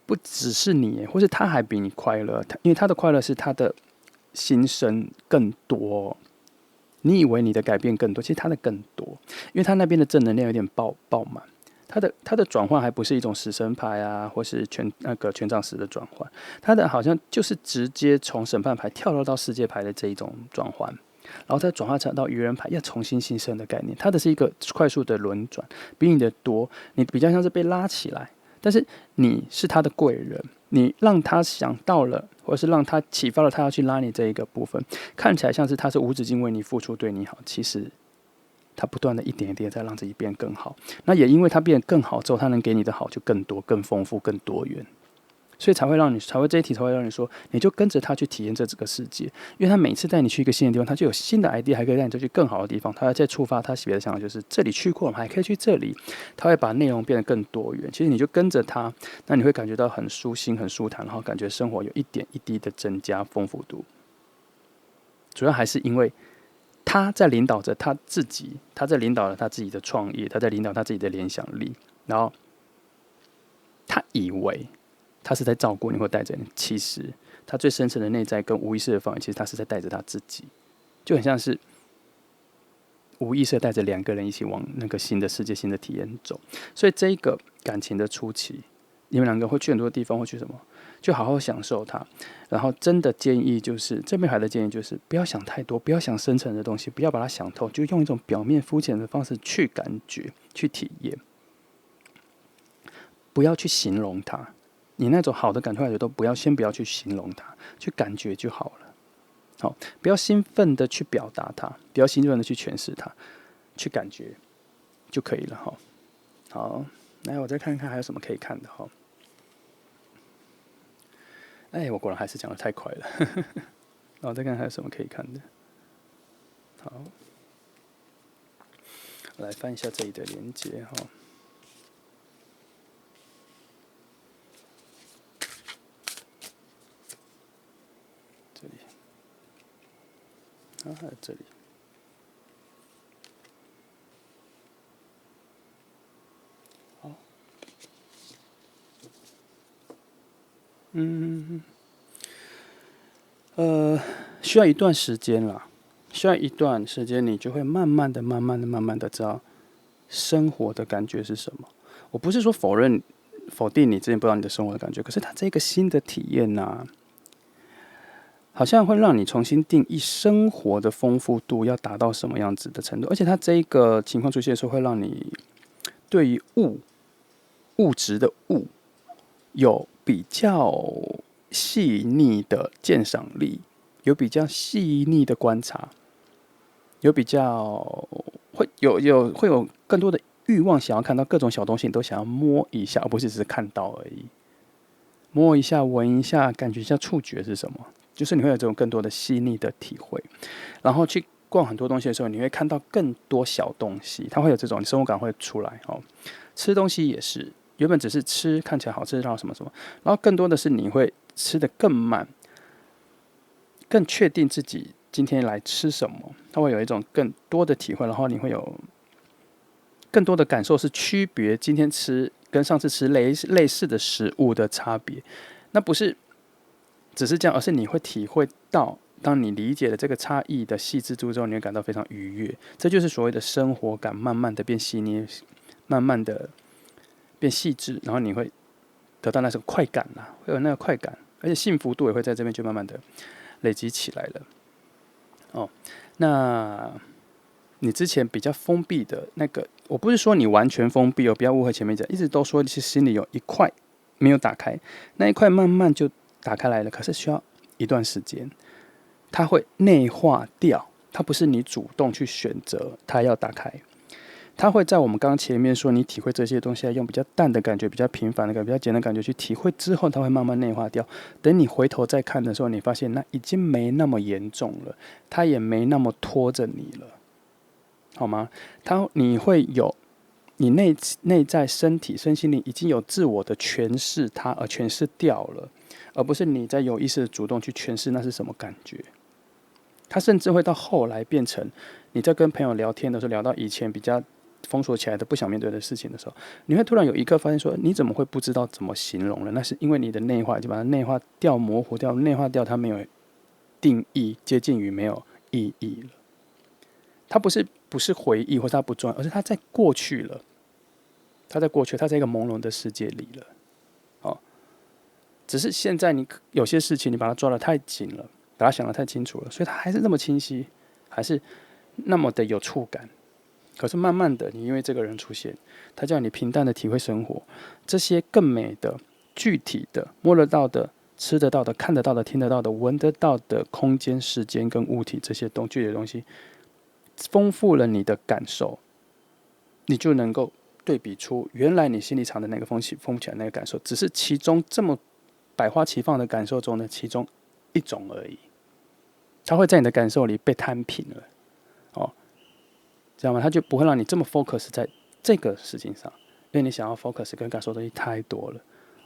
不只是你，或是他还比你快乐。因为他的快乐是他的心声更多。你以为你的改变更多，其实他的更多，因为他那边的正能量有点爆满。他的转换还不是一种死神牌啊，或是权杖十的转换，他的好像就是直接从审判牌跳到世界牌的这一种转换，然后再转换成到愚人牌，要重新新生的概念。他的是一个快速的轮转，比你的多，你比较像是被拉起来，但是你是他的贵人。你让他想到了，或者是让他启发了他要去拉你这一个部分，看起来像是他是无止境为你付出，对你好，其实他不断的一点一点在让自己变更好。那也因为他变得更好之后，他能给你的好就更多、更丰富、更多元，所以才会这一题才会让你说，你就跟着他去体验这个世界，因为他每次带你去一个新的地方，他就有新的 idea， 还可以带你去更好的地方。他再触发他别的想法，就是这里去过了，还可以去这里。他会把内容变得更多元。其实你就跟着他，那你会感觉到很舒心、很舒坦，然后感觉生活有一点一滴的增加丰富度。主要还是因为他在领导着他自己，他在领导了他自己的创业，他在领导他自己的联想力，然后他以为他是在照顾你或带着你，其实他最深层的内在跟无意识的方面，其实他是在带着他自己，就很像是无意识带着两个人一起往那个新的世界、新的体验走。所以这一个感情的初期，你们两个会去很多地方，会去什么？就好好享受它。然后真的建议就是这边还的建议就是不要想太多，不要想深层的东西，不要把它想透，就用一种表面肤浅的方式去感觉、去体验，不要去形容它。你那种好的感觉都先不要去形容它，去感觉就好了。好，不要兴奋的去表达它，不要兴奋的去诠释它，去感觉就可以了哈。好，来我再看看还有什么可以看的哈。哎，我果然还是讲的太快了。然后再看还有什么可以看的。好，来翻一下这里的连接哈。这里，还有这里。需要一段时间啦，需要一段时间，你就会慢慢的、慢慢的、慢慢的知道生活的感觉是什么。我不是说否定你之前不知道你的生活的感觉，可是它这个新的体验呐、好像会让你重新定义生活的丰富度要达到什么样子的程度，而且它这一个情况出现的时候，会让你对于物质的物有比较细腻的鉴赏力，有比较细腻的观察，有比较会有更多的欲望，想要看到各种小东西，你都想要摸一下，而不是只是看到而已。摸一下、闻一下、感觉一下触觉是什么，就是你会有这种更多的细腻的体会。然后去逛很多东西的时候，你会看到更多小东西，它会有这种生活感会出来哦。吃东西也是，原本只是吃看起来好吃，然后什么什么，然后更多的是你会吃得更慢，更确定自己今天来吃什么，它会有一种更多的体会，然后你会有更多的感受，是区别今天吃跟上次吃类似的食物的差别。那不是只是这样，而是你会体会到，当你理解了这个差异的细致度之后，你会感到非常愉悦。这就是所谓的生活感，慢慢的变细腻，慢慢的变细致，然后你会得到那种快感啦，会有那个快感，而且幸福度也会在这边就慢慢的累积起来了。哦，那你之前比较封闭的那个，我不是说你完全封闭哦，不要误会前面讲，一直都说其实心里有一块没有打开，那一块慢慢就打开来了，可是需要一段时间，它会内化掉，它不是你主动去选择它要打开，它会在我们刚刚前面说你体会这些东西，用比较淡的感觉、比较平凡的感觉、比较简单的感觉去体会之后，它会慢慢内化掉。等你回头再看的时候，你发现那已经没那么严重了，它也没那么拖着你了，好吗？你会有你内在身体、身心灵已经有自我的诠释它，而诠释掉了，而不是你在有意识的主动去诠释那是什么感觉。它甚至会到后来变成你在跟朋友聊天的时候，聊到以前比较封锁起来的不想面对的事情的时候，你会突然有一刻发现说，你怎么会不知道怎么形容了？那是因为你的内化就把它内化掉、模糊掉、内化掉，它没有定义，接近于没有意义了。它不是回忆或者它不重要，而是它在过去了。它在过去，它在一个朦胧的世界里了。哦，只是现在你有些事情你把它抓得太紧了，把它想得太清楚了，所以它还是那么清晰，还是那么的有触感。可是慢慢的，你因为这个人出现，他叫你平淡的体会生活，这些更美的、具体的、摸得到的、吃得到的、看得到的、听得到的、闻得到的空间、时间跟物体这些具体的东西，丰富了你的感受，你就能够对比出原来你心里藏的那个封起来的那个感受，只是其中这么百花齐放的感受中的其中一种而已，它会在你的感受里被摊平了。哦，知道吗？它就不会让你这么 focus 在这个事情上，因为你想要 focus 跟感受的东西太多了，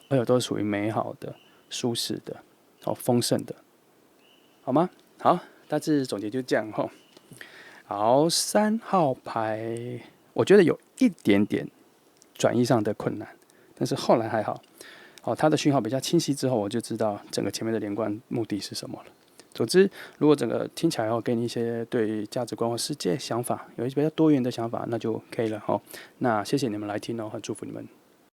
而且都是属于美好的、舒适的、丰盛的，好吗？好，大致总结就这样吼。好，3号牌，我觉得有一点点转移上的困难，但是后来还好。哦，它的讯号比较清晰之后，我就知道整个前面的连贯目的是什么了。总之，如果整个听起来后给你一些对价值观或世界想法有一些比较多元的想法，那就可以了哈。那谢谢你们来听哦，很祝福你们。